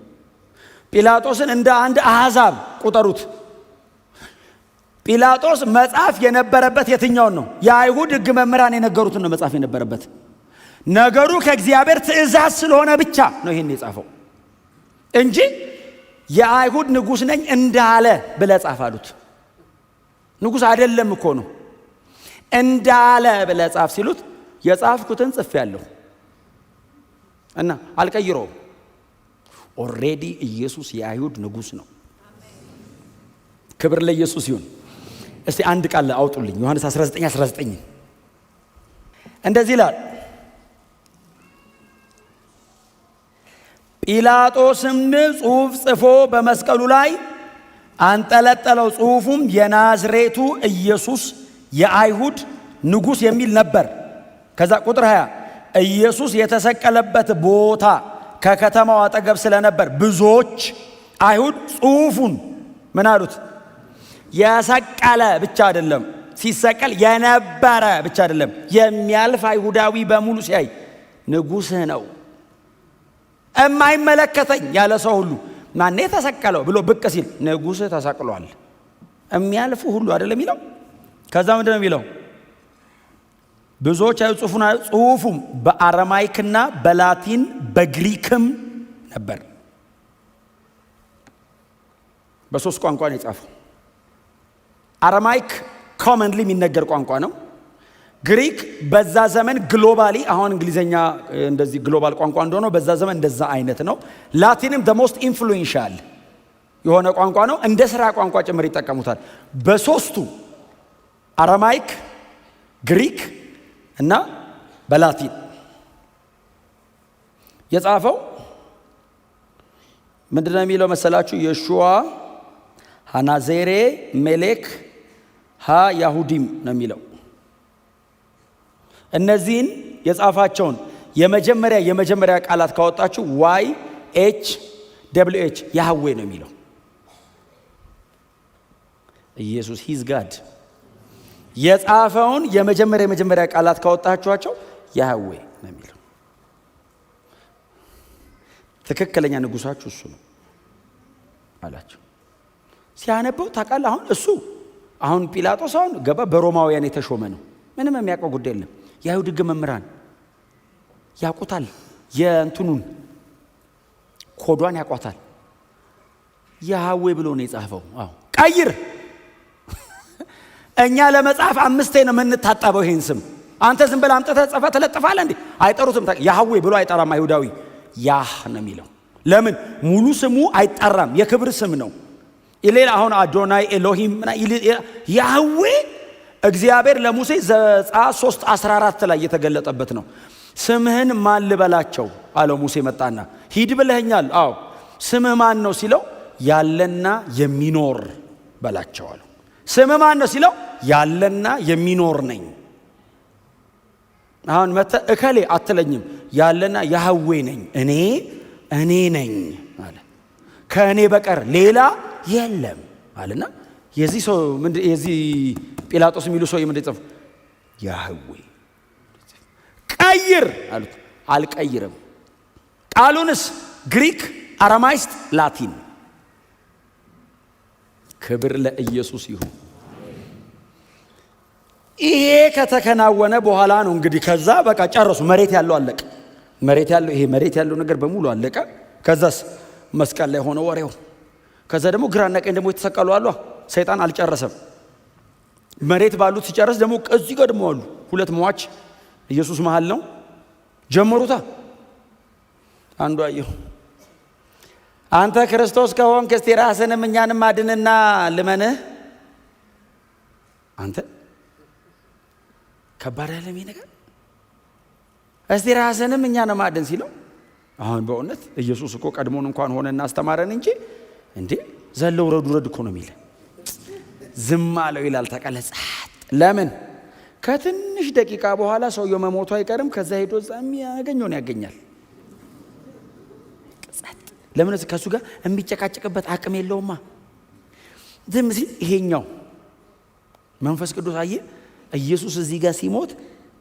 ጲላጦስን እንደ አንድ አሕዛብ ቁጠሩት። ጲላጦስ መጽሐፍ የነበረበት የትኛውን ነው? የአይሁድ ሕግ መምህራን የነገሩትን ነው መጽሐፍ የነበረበት። ነገሩ ከእግዚአብሔር ትእዛዝ ስለሆነ ብቻ ነው ይሄን የጻፈው እንጂ የአይሁድ ንጉሥ ነኝ እንዳለ ብለህ ጻፍ አሉት። ንጉሥ አይደለም እኮ ነው እንዳለ ብለህ ጻፍ ሲሉት የጻፍኩትን ጽፌአለሁ እና አልቀይረውም። ኦልሬዲ ኢየሱስ የአይሁድ ንጉሥ ነው። ክብር ለኢየሱስ ይሁን። እስቲ አንድ ቃል አውጡልኝ። ዮሐንስ 19:19 እንደዚህ ይላል፣ ጲላጦስም ጽሑፍ ጽፎ በመስቀሉ ላይ አንጠለጠለው። ጽሑፉም የናዝሬቱ ኢየሱስ የአይሁድ ንጉሥ የሚል ነበር። ከዛ ቁጥር 20 ኢየሱስ የተሰቀለበት ቦታ ከከተማው አጠገብ ስለነበር ብዙዎች አይሁድ ጽሑፉን ምን አሉት? የሰቀለ ብቻ አይደለም፣ ሲሰቀል የነበረ ብቻ አይደለም፣ የሚያልፍ አይሁዳዊ በሙሉ ሲያይ ንጉሥህ ነው እማይመለከተኝ ያለ ሰው ሁሉ ማን የተሰቀለው ብሎ ብቅ ሲል ንጉሥህ ተሰቅሏል። የሚያልፉ ሁሉ አይደለም የሚለው። ከዛ ምንድነው የሚለው? ብዙዎች አይሁድ ጽሑፉም በአረማይክና በላቲን በግሪክም ነበር። በሶስት ቋንቋ ነው የጻፈው። አረማይክ ኮመንሊ የሚነገር ቋንቋ ነው። ግሪክ በዛ ዘመን ግሎባሊ፣ አሁን እንግሊዘኛ እንደዚህ ግሎባል ቋንቋ እንደሆነ በዛ ዘመን እንደዛ አይነት ነው። ላቲንም the most influential የሆነ ቋንቋ ነው። እንደ ስራ ቋንቋ ጭምር ይጠቀሙታል። በሶስቱ አረማይክ፣ ግሪክ እና በላቲን የጻፈው ምንድነው የሚለው መሰላችሁ? የሹዋ ሃናዜሬ ሜሌክ ሃ ያሁዲም ነው የሚለው። እነዚህን የጻፋቸውን የመጀመሪያ ቃላት ካወጣችሁ ዋይ ኤች ደብሊው ኤች ያህዌ ነው የሚለው። ኢየሱስ ሂዝ ጋድ የጻፈውን የመጀመሪያ ቃላት ካወጣችኋቸው ያህዌ ነው የሚለው። ትክክለኛ ንጉሳችሁ እሱ ነው አላቸው። ሲያነበው ታውቃለህ። አሁን ጲላጦስ አሁን ገባ በሮማውያን የተሾመ ነው። ምንም የሚያውቀው ጉዳይ የለም። የአይሁድ ሕግ መምህራን ያውቁታል። የእንትኑን ኮዷን ያውቋታል። ያህዌ ብሎ ነው የጻፈው። ቀይር። እኛ ለመጻፍ 5 ነው የምንታጠበው ይሄን ስም። አንተ ዝም ብለህ አምጥተህ ጽፈህ ትለጥፋለህ እንዴ? አይጠሩትም። ያህዌ ብሎ አይጠራም አይሁዳዊ። ያህ ነው የሚለው። ለምን ሙሉ ስሙ አይጠራም፣ የክብር ስም ነው። ኢሌላ አሁን አዶናይ ኤሎሂም ያህዌ እግዚአብሔር ለሙሴ ዘጸአት 3:14 ላይ የተገለጠበት ነው። ስምህን ማን ልበላቸው አለው። ሙሴ መጣና ሂድ ብለኸኛል። አዎ ስምህ ማን ነው ሲለው ያለና የሚኖር በላቸው አለው። ስምህ ማን ነው ሲለው ያለና የሚኖር ነኝ። አሁን መተ እከሌ አትለኝም፣ ያለና ያህዌ ነኝ፣ እኔ ነኝ አለ። ከእኔ በቀር ሌላ የለም አለና የዚህ ሰው የዚህ ጲላጦስ የሚሉ ሰው ምንድን ጽፍ ያህዌ ቀይር አሉት። አልቀይርም። ቃሉንስ ግሪክ፣ አራማይስጥ፣ ላቲን። ክብር ለኢየሱስ ይሁን። ይሄ ከተከናወነ በኋላ ነው እንግዲህ ከዛ በቃ ጨረሱ። መሬት ያለው አለቀ። መሬት ያለው ነገር በሙሉ አለቀ። ከዛስ መስቀል ላይ ሆነ ወሬው። ከዛ ደግሞ ግራና ቀኝ ደግሞ የተሰቀሉ አሉ። ሰይጣን አልጨረሰም። መሬት ባሉት ሲጨርስ ደግሞ እዚህ ጋር ደግሞ አሉ ሁለት ሟች ኢየሱስ መሃል ነው። ጀመሩታ። አንዱ አየሁ አንተ ክርስቶስ ከሆንክ እስቲ ራስህንም እኛንም አድንና ልመንህ። አንተ ከባድ ያለም ይሄ ነገር እስቲ ራስህንም እኛንም አድን ሲለው አሁን በእውነት ኢየሱስ እኮ ቀድሞን እንኳን ሆነና አስተማረን እንጂ እንዴ ዘለው ረዱ እኮ ነው የሚል ዝም አለው ይላል። ተቀለጸ። ለምን ከትንሽ ደቂቃ በኋላ ሰውየው መሞቱ አይቀርም። ከዛ ሄዶ ዛም ያገኘውን ያገኛል። ለምን ከሱ ጋር የሚጨቃጨቅበት አቅም የለውማ። ዝም ሲል ይሄኛው መንፈስ ቅዱስ አየ። ኢየሱስ እዚህ ጋር ሲሞት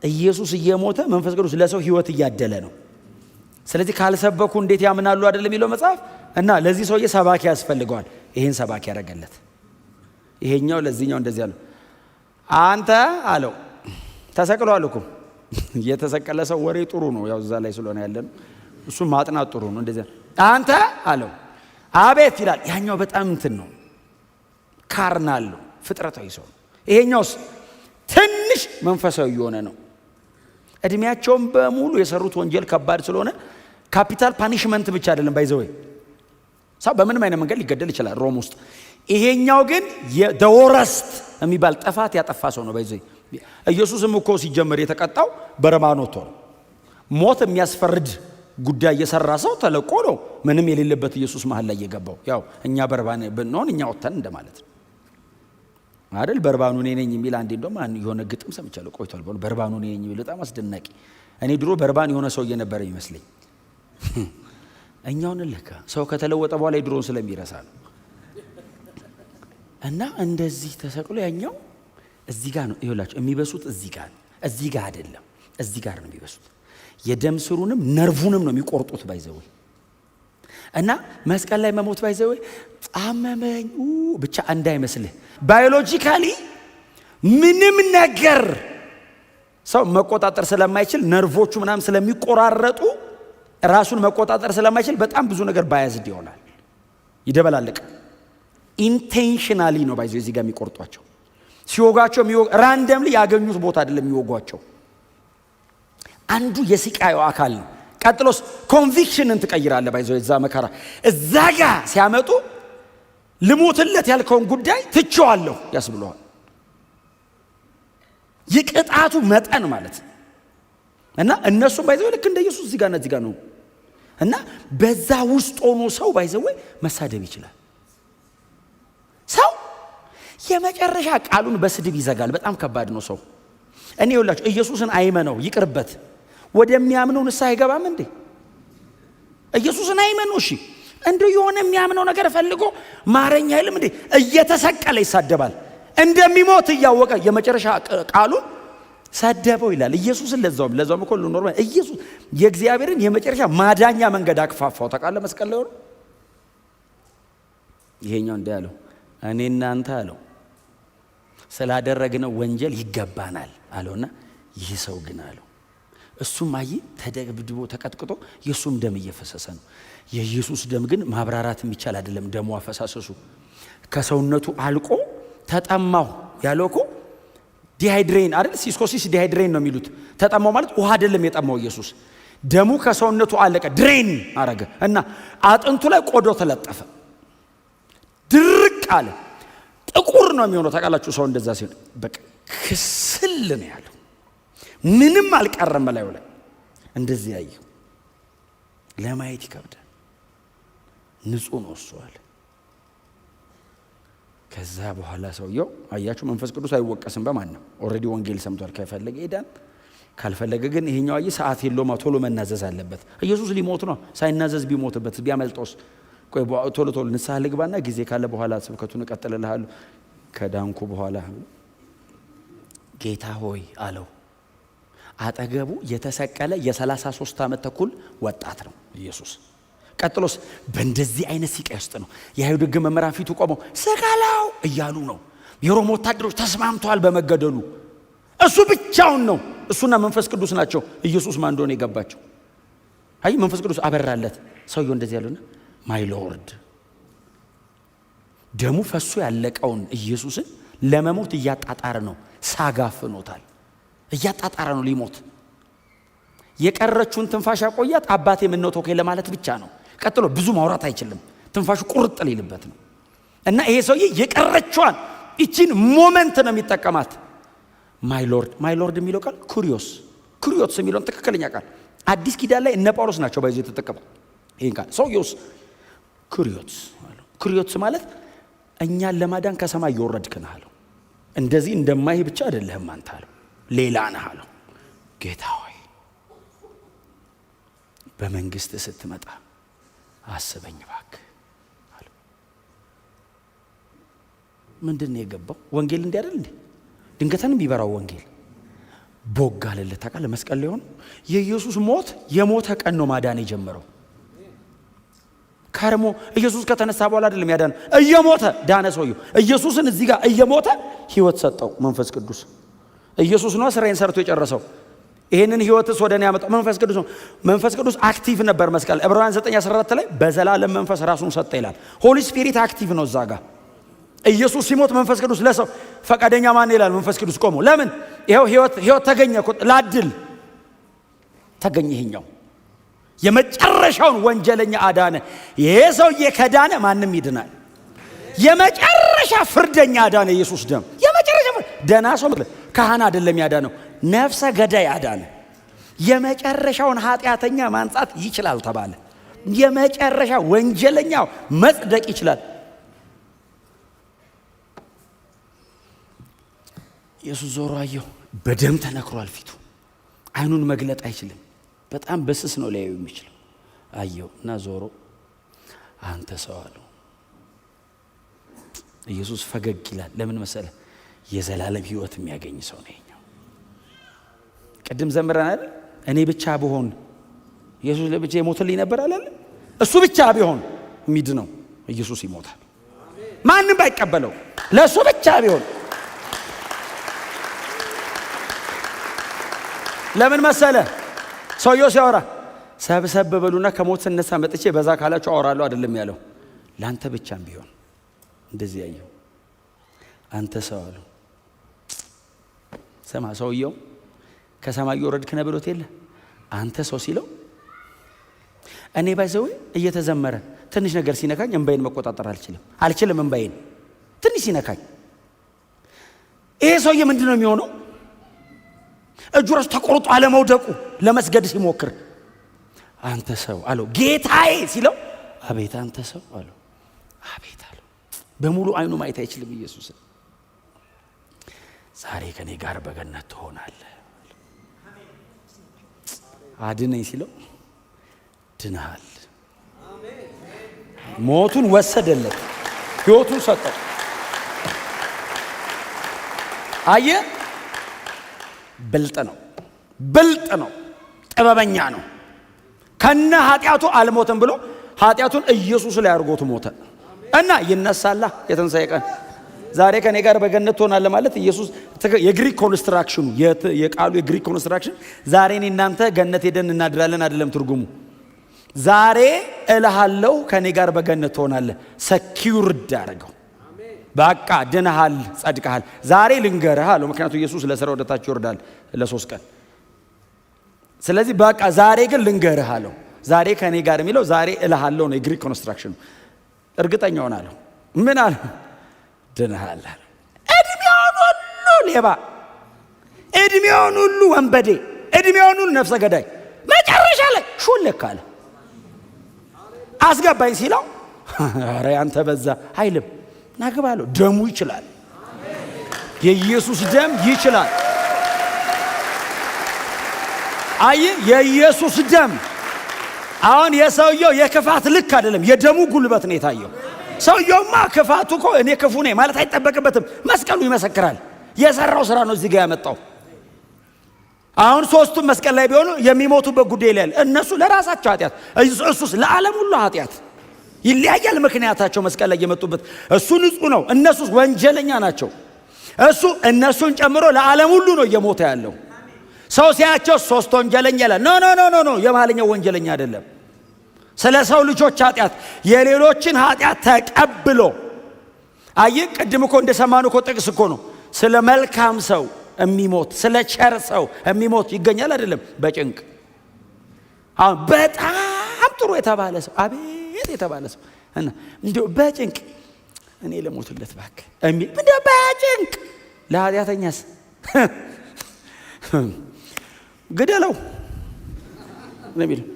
ኢየሱስ እየሞተ መንፈስ ቅዱስ ለሰው ህይወት እያደለ ነው። ስለዚህ ካልሰበኩ እንዴት ያምናሉ አይደለም የሚለው መጽሐፍ። እና ለዚህ ሰውዬ ሰባኪ ያስፈልገዋል። ይሄን ሰባኪ ያደረገለት ይሄኛው ለዚህኛው እንደዚህ አለው። አንተ አለው ተሰቅሏል እኮ የተሰቀለ ሰው ወሬ ጥሩ ነው፣ ያው እዛ ላይ ስለሆነ ያለነው እሱ ማጥናት ጥሩ ነው። እንደዚህ አንተ አለው አቤት ይላል። ያኛው በጣም እንትን ነው፣ ካርናል ነው፣ ፍጥረታዊ ሰው። ይሄኛውስ ትንሽ መንፈሳዊ የሆነ ነው። እድሜያቸውን በሙሉ የሰሩት ወንጀል ከባድ ስለሆነ ካፒታል ፓኒሽመንት ብቻ አይደለም ባይዘው ሰው በምንም አይነት መንገድ ሊገደል ይችላል ሮም ውስጥ። ይሄኛው ግን የወረስት የሚባል ጥፋት ያጠፋ ሰው ነው ባይዘው። ኢየሱስም እኮ ሲጀመር የተቀጣው በረማኖቶ ነው። ሞት የሚያስፈርድ ጉዳይ የሰራ ሰው ተለቆ ነው ምንም የሌለበት ኢየሱስ መሃል ላይ የገባው። ያው እኛ በርባን ብንሆን እኛ ወተን እንደማለት ነው አይደል? በርባኑ እኔ ነኝ የሚል አንዴ እንደውም የሆነ ግጥም ሰምቻለሁ ቆይቷል። በርባኑ እኔ ነኝ የሚል በጣም አስደናቂ። እኔ ድሮ በርባን የሆነ ሰው እየነበረ ይመስለኝ። እኛውን ለካ ሰው ከተለወጠ በኋላ የድሮን ስለሚረሳ ነው። እና እንደዚህ ተሰቅሎ ያኛው እዚህ ጋር ነው ይኸውላችሁ የሚበሱት። እዚህ ጋር አይደለም፣ እዚህ ጋር ነው የሚበሱት። የደም ስሩንም ነርቭንም ነው የሚቆርጡት ባይዘው። እና መስቀል ላይ መሞት ባይዘው አመመኝ ብቻ እንዳይመስልህ። ባዮሎጂካሊ ምንም ነገር ሰው መቆጣጠር ስለማይችል ነርቮቹ ምናምን ስለሚቆራረጡ ራሱን መቆጣጠር ስለማይችል በጣም ብዙ ነገር ባያዝድ ይሆናል፣ ይደበላልቅ። ኢንቴንሽናሊ ነው ባይዘው እዚህ ጋር የሚቆርጧቸው። ሲወጋቸው ራንደምሊ ያገኙት ቦታ አይደለም የሚወጓቸው። አንዱ የስቃዩ አካል ነው። ቀጥሎስ ኮንቪክሽንን ትቀይራለህ ባይዘው። እዛ መከራ እዛ ጋር ሲያመጡ ልሞትለት ያልከውን ጉዳይ ትቼዋለሁ ያስብለዋል። የቅጣቱ መጠን ማለት እና እነሱም ባይዘው ልክ እንደ ኢየሱስ እዚህ ጋር ነው እና በዛ ውስጥ ሆኖ ሰው ባይዘው መሳደብ ይችላል። ሰው የመጨረሻ ቃሉን በስድብ ይዘጋል። በጣም ከባድ ነው ሰው። እኔ ይኸውላችሁ ኢየሱስን አይመነው ይቅርበት፣ ወደሚያምነው ንስሐ አይገባም እንዴ? ኢየሱስን አይመነው እሺ፣ እንዴ የሆነ የሚያምነው ነገር ፈልጎ ማረኛ አይልም እንዴ? እየተሰቀለ ይሳደባል እንደሚሞት እያወቀ የመጨረሻ ቃሉን ሰደበው ይላል ኢየሱስን። ለዛውም እኮ ኖርማል ኢየሱስ የእግዚአብሔርን የመጨረሻ ማዳኛ መንገድ አክፋፋው። ታውቃለህ መስቀል ላይ ሆኖ ይሄኛው እንደ ያለው እኔ እናንተ አለው ስላደረግነው ወንጀል ይገባናል አለውና ይህ ሰው ግን አለው እሱም አይ ተደብድቦ ተቀጥቅጦ የሱም ደም እየፈሰሰ ነው። የኢየሱስ ደም ግን ማብራራት የሚቻል አይደለም። ደሙ አፈሳሰሱ ከሰውነቱ አልቆ ተጠማው ያለው እኮ ዲሃይድሬን አይደል? ሲስኮሲስ ዲሃይድሬን ነው የሚሉት። ተጠማው ማለት ውሃ አይደለም የጠማው ኢየሱስ ደሙ ከሰውነቱ አለቀ፣ ድሬን አረገ እና አጥንቱ ላይ ቆዳው ተለጠፈ፣ ድርቅ አለ። ጥቁር ነው የሚሆነው። ታውቃላችሁ ሰው እንደዛ ሲሆን በቃ ክስል ነው ያለው፣ ምንም አልቀረም በላዩ ላይ። እንደዚህ ያየው ለማየት ይከብዳል። ንጹህ ነው እሱ አለ። ከዛ በኋላ ሰውየው አያችሁ መንፈስ ቅዱስ አይወቀስም በማንም። ኦልሬዲ ወንጌል ሰምቷል። ከፈለገ ይዳን፣ ካልፈለገ ግን ይሄኛው ሰዓት የለውም፣ ቶሎ መናዘዝ አለበት። ኢየሱስ ሊሞት ነው። ሳይናዘዝ ቢሞትበት ቢያመልጦስ? ቆይ ቶሎ ንስሐ ልግባና ጊዜ ካለ በኋላ ስብከቱን እቀጥልልሃለሁ ከዳንኩ በኋላ። ጌታ ሆይ አለው። አጠገቡ የተሰቀለ የ33 ዓመት ተኩል ወጣት ነው ኢየሱስ። ቀጥሎስ በእንደዚህ አይነት ሲቃይ ውስጥ ነው። የአይሁድ ሕግ መምህራን ፊቱ ቆመው ስቀለው እያሉ ነው። የሮም ወታደሮች ተስማምተዋል በመገደሉ። እሱ ብቻውን ነው፣ እሱና መንፈስ ቅዱስ ናቸው ኢየሱስ ማን እንደሆነ የገባቸው። አይ መንፈስ ቅዱስ አበራለት። ሰውየው እንደዚህ ያሉና ማይ ሎርድ፣ ደሙ ፈሱ ያለቀውን ኢየሱስን ለመሞት እያጣጣረ ነው። ሳጋፍኖታል፣ እያጣጣረ ነው ሊሞት። የቀረችውን ትንፋሽ ያቆያት አባቴ ምን ነው ተወከለ ማለት ብቻ ነው። ቀጥሎ ብዙ ማውራት አይችልም፣ ትንፋሹ ቁርጥ ሊልበት ነው። እና ይሄ ሰውዬ የቀረችዋን እቺን ሞመንት ነው የሚጠቀማት። ማይ ሎርድ የሚለው ቃል ኩሪዮስ የሚለውን ትክክለኛ ቃል አዲስ ኪዳን ላይ እነ ጳውሎስ ናቸው ባይዘው የተጠቀመው ይሄን ቃል። ሰውዬውስ ኩሪዮስ ማለት እኛን ለማዳን ከሰማይ እየወረድክ ነህ አለው። እንደዚህ እንደማይህ ብቻ አይደለህም አንተ አለው፣ ሌላ ነህ አለው። ጌታ ሆይ በመንግስት ስትመጣ አስበኝ እባክህ አለው። ምንድን ነው የገባው? ወንጌል እንዲህ አይደል እንዴ? ድንገተን ቢበራው ወንጌል ቦግ አለለት። ታውቃለህ መስቀል ላይ ሆኖ የኢየሱስ ሞት የሞተ ቀን ነው ማዳን የጀመረው። ከርሞ ኢየሱስ ከተነሳ በኋላ አይደለም ያዳነው፣ እየሞተ ዳነ ሰውየው። ኢየሱስን እዚህ ጋር እየሞተ ህይወት ሰጠው መንፈስ ቅዱስ። ኢየሱስ ነው ስራዬን ሰርቶ የጨረሰው። ይሄንን ህይወትስ ወደ እኔ ያመጣው መንፈስ ቅዱስ ነው። መንፈስ ቅዱስ አክቲቭ ነበር መስቀል። ዕብራውያን 9:14 ላይ በዘላለም መንፈስ ራሱን ሰጠ ይላል። ሆሊ ስፒሪት አክቲቭ ነው እዛ ጋር። ኢየሱስ ሲሞት መንፈስ ቅዱስ ለሰው ፈቃደኛ ማን ይላል? መንፈስ ቅዱስ ቆሞ ለምን ይሄው ህይወት ተገኘ እኮ ላድል ተገኘ። ይሄኛው የመጨረሻውን ወንጀለኛ አዳነ። ይሄ ሰውዬ ከዳነ ማንም ይድናል። የመጨረሻ ፍርደኛ አዳነ ኢየሱስ ደም። የመጨረሻ ደና ሰው ካህን አይደለም ያዳነው፣ ነፍሰ ገዳይ አዳነ። የመጨረሻውን ኃጢአተኛ ማንጻት ይችላል ተባለ። የመጨረሻ ወንጀለኛው መጽደቅ ይችላል። ኢየሱስ ዞሮ አየው። በደም ተነክሯል ፊቱ። አይኑን መግለጥ አይችልም። በጣም በስስ ነው ሊያዩ የሚችለው። አየው እና ዞሮ አንተ ሰው አለው። ኢየሱስ ፈገግ ይላል። ለምን መሰለ? የዘላለም ህይወት የሚያገኝ ሰው ነው ይሄኛው። ቅድም ዘምረናል። እኔ ብቻ ብሆን ኢየሱስ ለብቻ ይሞትልኝ ነበር አላለ? እሱ ብቻ ቢሆን የሚድነው ኢየሱስ ይሞታል። ማንም ባይቀበለው ለሱ ብቻ ቢሆን። ለምን መሰለ? ሰውየው ሲያወራ ሰብሰብ በሉና ከሞት ስነሳ መጥቼ በዛ ካላችሁ አወራለሁ አይደለም ያለው። ላንተ ብቻም ቢሆን እንደዚህ ያየው አንተ ሰው አለው። ሰማ ሰውየው ከሰማይ ወረድክ ነው ብሎት የለ አንተ ሰው ሲለው እኔ ባይዘው እየተዘመረ ትንሽ ነገር ሲነካኝ እንባይን መቆጣጠር አልችልም እንባይን ትንሽ ሲነካኝ። ይሄ ሰውዬ ምንድነው የሚሆነው? እጁ ራሱ ተቆርጦ አለመውደቁ ለመስገድ ሲሞክር አንተ ሰው አለው። ጌታዬ ሲለው አቤት አንተ ሰው አለው። አቤት አለው። በሙሉ አይኑ ማየት አይችልም ኢየሱስ። ዛሬ ከኔ ጋር በገነት ትሆናለህ። አድነኝ ሲለው ድነሃል። ሞቱን ወሰደለት፣ ህይወቱን ሰጠው። አየ ብልጥ ነው፣ ጥበበኛ ነው። ከነ ኃጢአቱ አልሞተም ብሎ ኃጢአቱን ኢየሱስ ላይ አድርጎት ሞተ እና ይነሳላ የትንሣኤ ቀን። ዛሬ ከኔ ጋር በገነት ትሆናለህ ማለት ኢየሱስ የግሪክ ኮንስትራክሽኑ የቃሉ የግሪክ ኮንስትራክሽን ዛሬ እኔ እናንተ ገነት ሄደን እናድራለን አይደለም ትርጉሙ። ዛሬ እልሃለሁ ከኔ ጋር በገነት ትሆናለህ። ሰኪውርድ አደረገው። በቃ ድነሃል፣ ጸድቀሃል። ዛሬ ልንገርህ አለው። ምክንያቱም ኢየሱስ ለሥራ ወደ ታች ይወርዳል ለ3 ቀን። ስለዚህ በቃ ዛሬ ግን ልንገርህ አለው። ዛሬ ከኔ ጋር የሚለው ዛሬ እልሃለሁ ነው የግሪክ ኮንስትራክሽን። እርግጠኛ ሆናለሁ። ምን አለ? ድነሃል አለ። እድሜውን ሁሉ ሌባ፣ እድሜውን ሁሉ ወንበዴ፣ እድሜውን ሁሉ ነፍሰ ገዳይ፣ መጨረሻ ላይ ሹልክ አለ። አስገባኝ ሲለው ኧረ ያንተ በዛ አይልም። ናግባለሁ። ደሙ ይችላል። የኢየሱስ ደም ይችላል። አይ የኢየሱስ ደም አሁን የሰውየው የክፋት ልክ አይደለም፣ የደሙ ጉልበት ነው የታየው። ሰውየውማ ክፋቱ እኮ እኔ ክፉ ነኝ ማለት አይጠበቅበትም። መስቀሉ ይመሰክራል። የሰራው ስራ ነው እዚህ ጋር ያመጣው። አሁን ሶስቱም መስቀል ላይ ቢሆኑ የሚሞቱበት ጉዳይ ላይ እነሱ ለራሳቸው ኃጢአት፣ እሱስ ለዓለም ሁሉ ኃጢአት። ይለያያል ምክንያታቸው መስቀል ላይ የመጡበት። እሱ ንጹህ ነው፣ እነሱ ወንጀለኛ ናቸው። እሱ እነሱን ጨምሮ ለዓለም ሁሉ ነው እየሞተ ያለው። ሰው ሲያቸው ሶስት ወንጀለኛ ይላል። ኖ ኖ ኖ ኖ ኖ የማለኛው ወንጀለኛ አይደለም። ስለ ሰው ልጆች ኃጢአት የሌሎችን ኃጢአት ተቀብሎ አይ ቅድም እኮ እንደሰማኑ እኮ ጥቅስ እኮ ነው ስለ መልካም ሰው የሚሞት ስለ ቸር ሰው የሚሞት ይገኛል አይደለም? በጭንቅ አሁን በጣም ጥሩ የተባለ ሰው አቤት የተባለ ሰው እና እንደው በጭንቅ እኔ ለሞትለት እባክህ እሚ እንደው በጭንቅ ለኃጢአተኛስ ግደለው ነው የሚለው።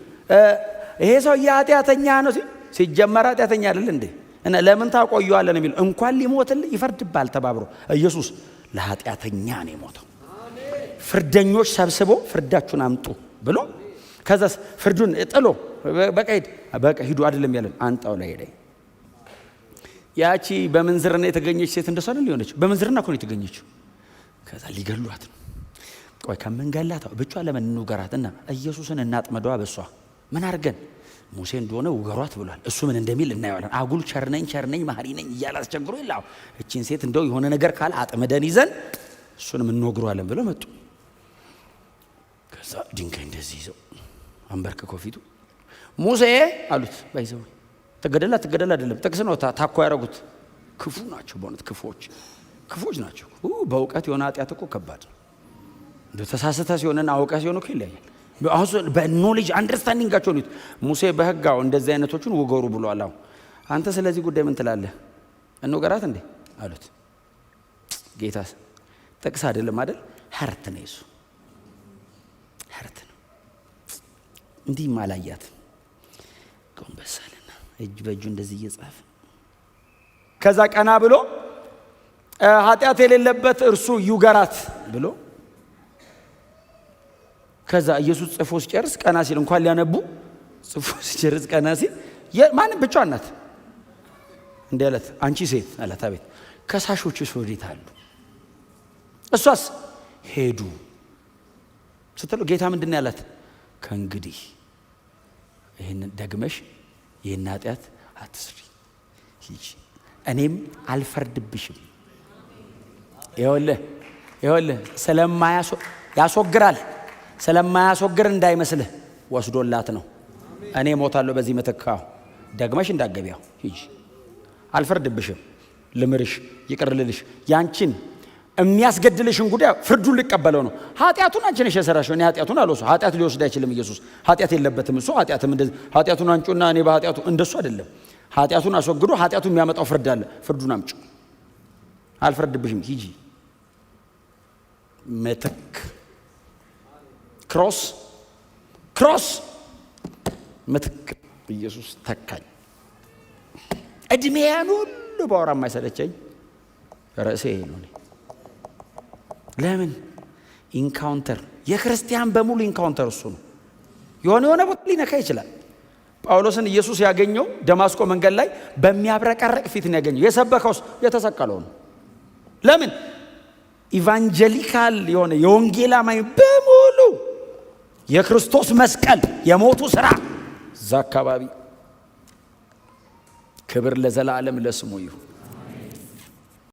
ይሄ ሰው የኃጢአተኛ ነው ሲጀመር ኃጢአተኛ አይደል እንዴ? እና ለምን ታቆየዋለህ ነው የሚለው። እንኳን ሊሞትልህ ይፈርድባል ተባብሮ ኢየሱስ ለኃጢአተኛ ነው የሞተው። ፍርደኞች ሰብስቦ ፍርዳችሁን አምጡ ብሎ ከዛስ ፍርዱን ጥሎ በቃ ሂዱ አይደለም ያለን አንጣው ላይ ሄደ። ያቺ በምንዝርና የተገኘች ሴት እንደሷ ነው ሊሆነች። በምንዝርና እኮ ነው የተገኘችው። ከዛ ሊገሏት ነው። ቆይ ከመንገላታ ብቻ ለምን እንውገራትና ኢየሱስን እናጥመደዋ። በሷ ምን አድርገን ሙሴ እንደሆነ ውገሯት ብሏል። እሱ ምን እንደሚል እናየዋለን። አጉል ቸርነኝ ማህሪ ነኝ እያለ አስቸግሮ ይላው እቺን ሴት እንደው የሆነ ነገር ካለ አጥመደን ይዘን እሱንም እንወግሯለን ብለው መጡ። ከዛ ድንጋይ እንደዚህ ይዘው አንበርክከው ፊቱ ሙሴ አሉት። ባይዘው ተገደላ አይደለም ጥቅስ ነው ታኮ ያረጉት። ክፉ ናቸው በእውነት ክፉዎች ናቸው። በእውቀት የሆነ ኃጢአት እኮ ከባድ ነው። እንደው ተሳስተ ሲሆንና አውቀህ ሲሆን እኮ ይለያያል። አሁን በኖሌጅ አንደርስታንዲንጋቸው ነው። ሙሴ በህጋው እንደዚህ አይነቶቹን ወገሩ ብሏል። አሁን አንተ ስለዚህ ጉዳይ ምን ትላለህ? እንወገራት እንዴ አሉት። ጌታስ ጥቅስ አይደለም አይደል? ሀርት ነው እሱ ሀርት ነው። እንዲህ ማላያት ጎንበሳልና እጅ በእጁ እንደዚህ እየጻፈ ከዛ ቀና ብሎ ኃጢአት የሌለበት እርሱ ይውገራት ብሎ ከዛ ኢየሱስ ጽፎ ሲጨርስ ቀና ሲል እንኳን ሊያነቡ ጽፎ ሲጨርስ ቀና ሲል ማንም ብቻዋን ናት እንዴ አላት። አንቺ ሴት አላት። አቤት። ከሳሾችስ ወዴት አሉ? እሷስ ሄዱ ስትለው ጌታ ምንድን ነው ያላት? ከእንግዲህ ይህንን ደግመሽ ይህን ኃጢአት አትስሪ፣ ሂጂ፣ እኔም አልፈርድብሽም። ይኸውልህ ያስወግራል ስለማያስወግር እንዳይመስልህ ወስዶላት ነው። እኔ ሞታለሁ በዚህ ምትካው ደግመሽ እንዳገቢያው ሂጂ፣ አልፈርድብሽም፣ ልምርሽ፣ ይቅርልልሽ። ያንቺን የሚያስገድልሽን ጉዳይ ፍርዱን ሊቀበለው ነው። ኃጢአቱን አንቺ ነሽ የሰራሽው፣ እኔ ኃጢአቱን አልወስድም። ኃጢአት ሊወስድ አይችልም ኢየሱስ። ኃጢአት የለበትም እሱ። ኃጢአቱን አንጩና እኔ በኃጢአቱ እንደሱ አይደለም። ኃጢአቱን አስወግዶ ኃጢአቱን የሚያመጣው ፍርድ አለ። ፍርዱን አምጪ፣ አልፈርድብሽም፣ ሂጂ። ምትክ ክሮስ ምትክ ኢየሱስ ተካኝ። እድሜያን ሁሉ ባወራ የማይሰለቸኝ ርዕሴ ነው። ለምን ኢንካውንተር የክርስቲያን በሙሉ ኢንካውንተር እሱ ነው። የሆነ ቦታ ሊነካ ይችላል። ጳውሎስን ኢየሱስ ያገኘው ደማስቆ መንገድ ላይ በሚያብረቀረቅ ፊት ነው ያገኘው። የሰበከውስ የተሰቀለው ነው። ለምን ኢቫንጀሊካል የሆነ የወንጌል አማኝ በሙሉ የክርስቶስ መስቀል የሞቱ ስራ እዛ አካባቢ። ክብር ለዘላለም ለስሙ ይሁን።